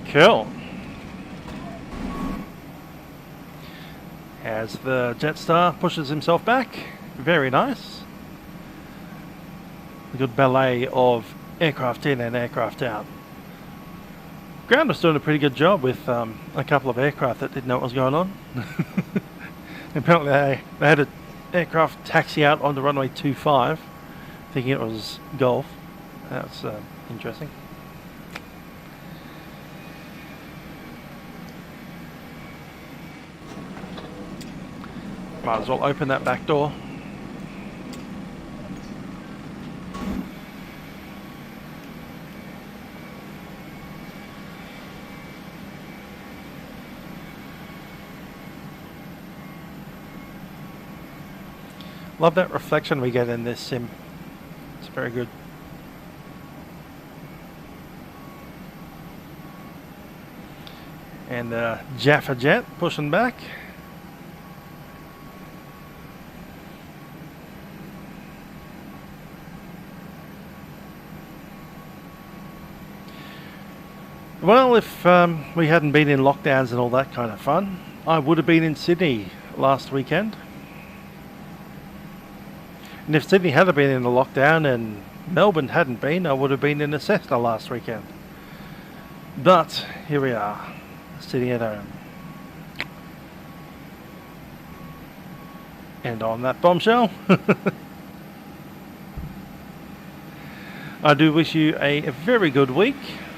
Cool. As the Jetstar pushes himself back, very nice. A good ballet of aircraft in and aircraft out. Ground was doing a pretty good job with a couple of aircraft that didn't know what was going on. Apparently they had aircraft taxi out onto runway 25, thinking it was Golf. That's interesting. Might as well open that back door. Love that reflection we get in this sim. It's very good. And Jaffa Jet pushing back. Well, if we hadn't been in lockdowns and all that kind of fun, I would have been in Sydney last weekend. And if Sydney had been in a lockdown and Melbourne hadn't been, I would have been in a Cessna last weekend. But here we are, sitting at home. And on that bombshell, I do wish you a very good week.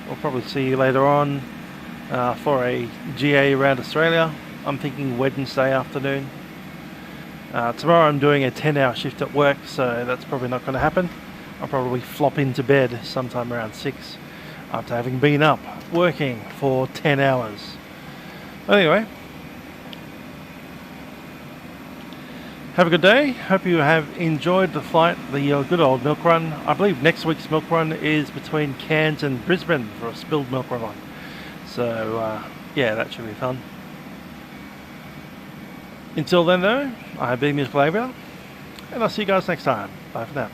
We'll probably see you later on for a GA around Australia. I'm thinking Wednesday afternoon. Tomorrow I'm doing a 10-hour shift at work, so that's probably not going to happen. I'll probably flop into bed sometime around 6 after having been up working for 10 hours. Anyway, have a good day. Hope you have enjoyed the flight, the good old milk run. I believe next week's milk run is between Cairns and Brisbane for a spilled milk run. So yeah, that should be fun. Until then though, I have been Mr. FLAi, and I'll see you guys next time. Bye for now.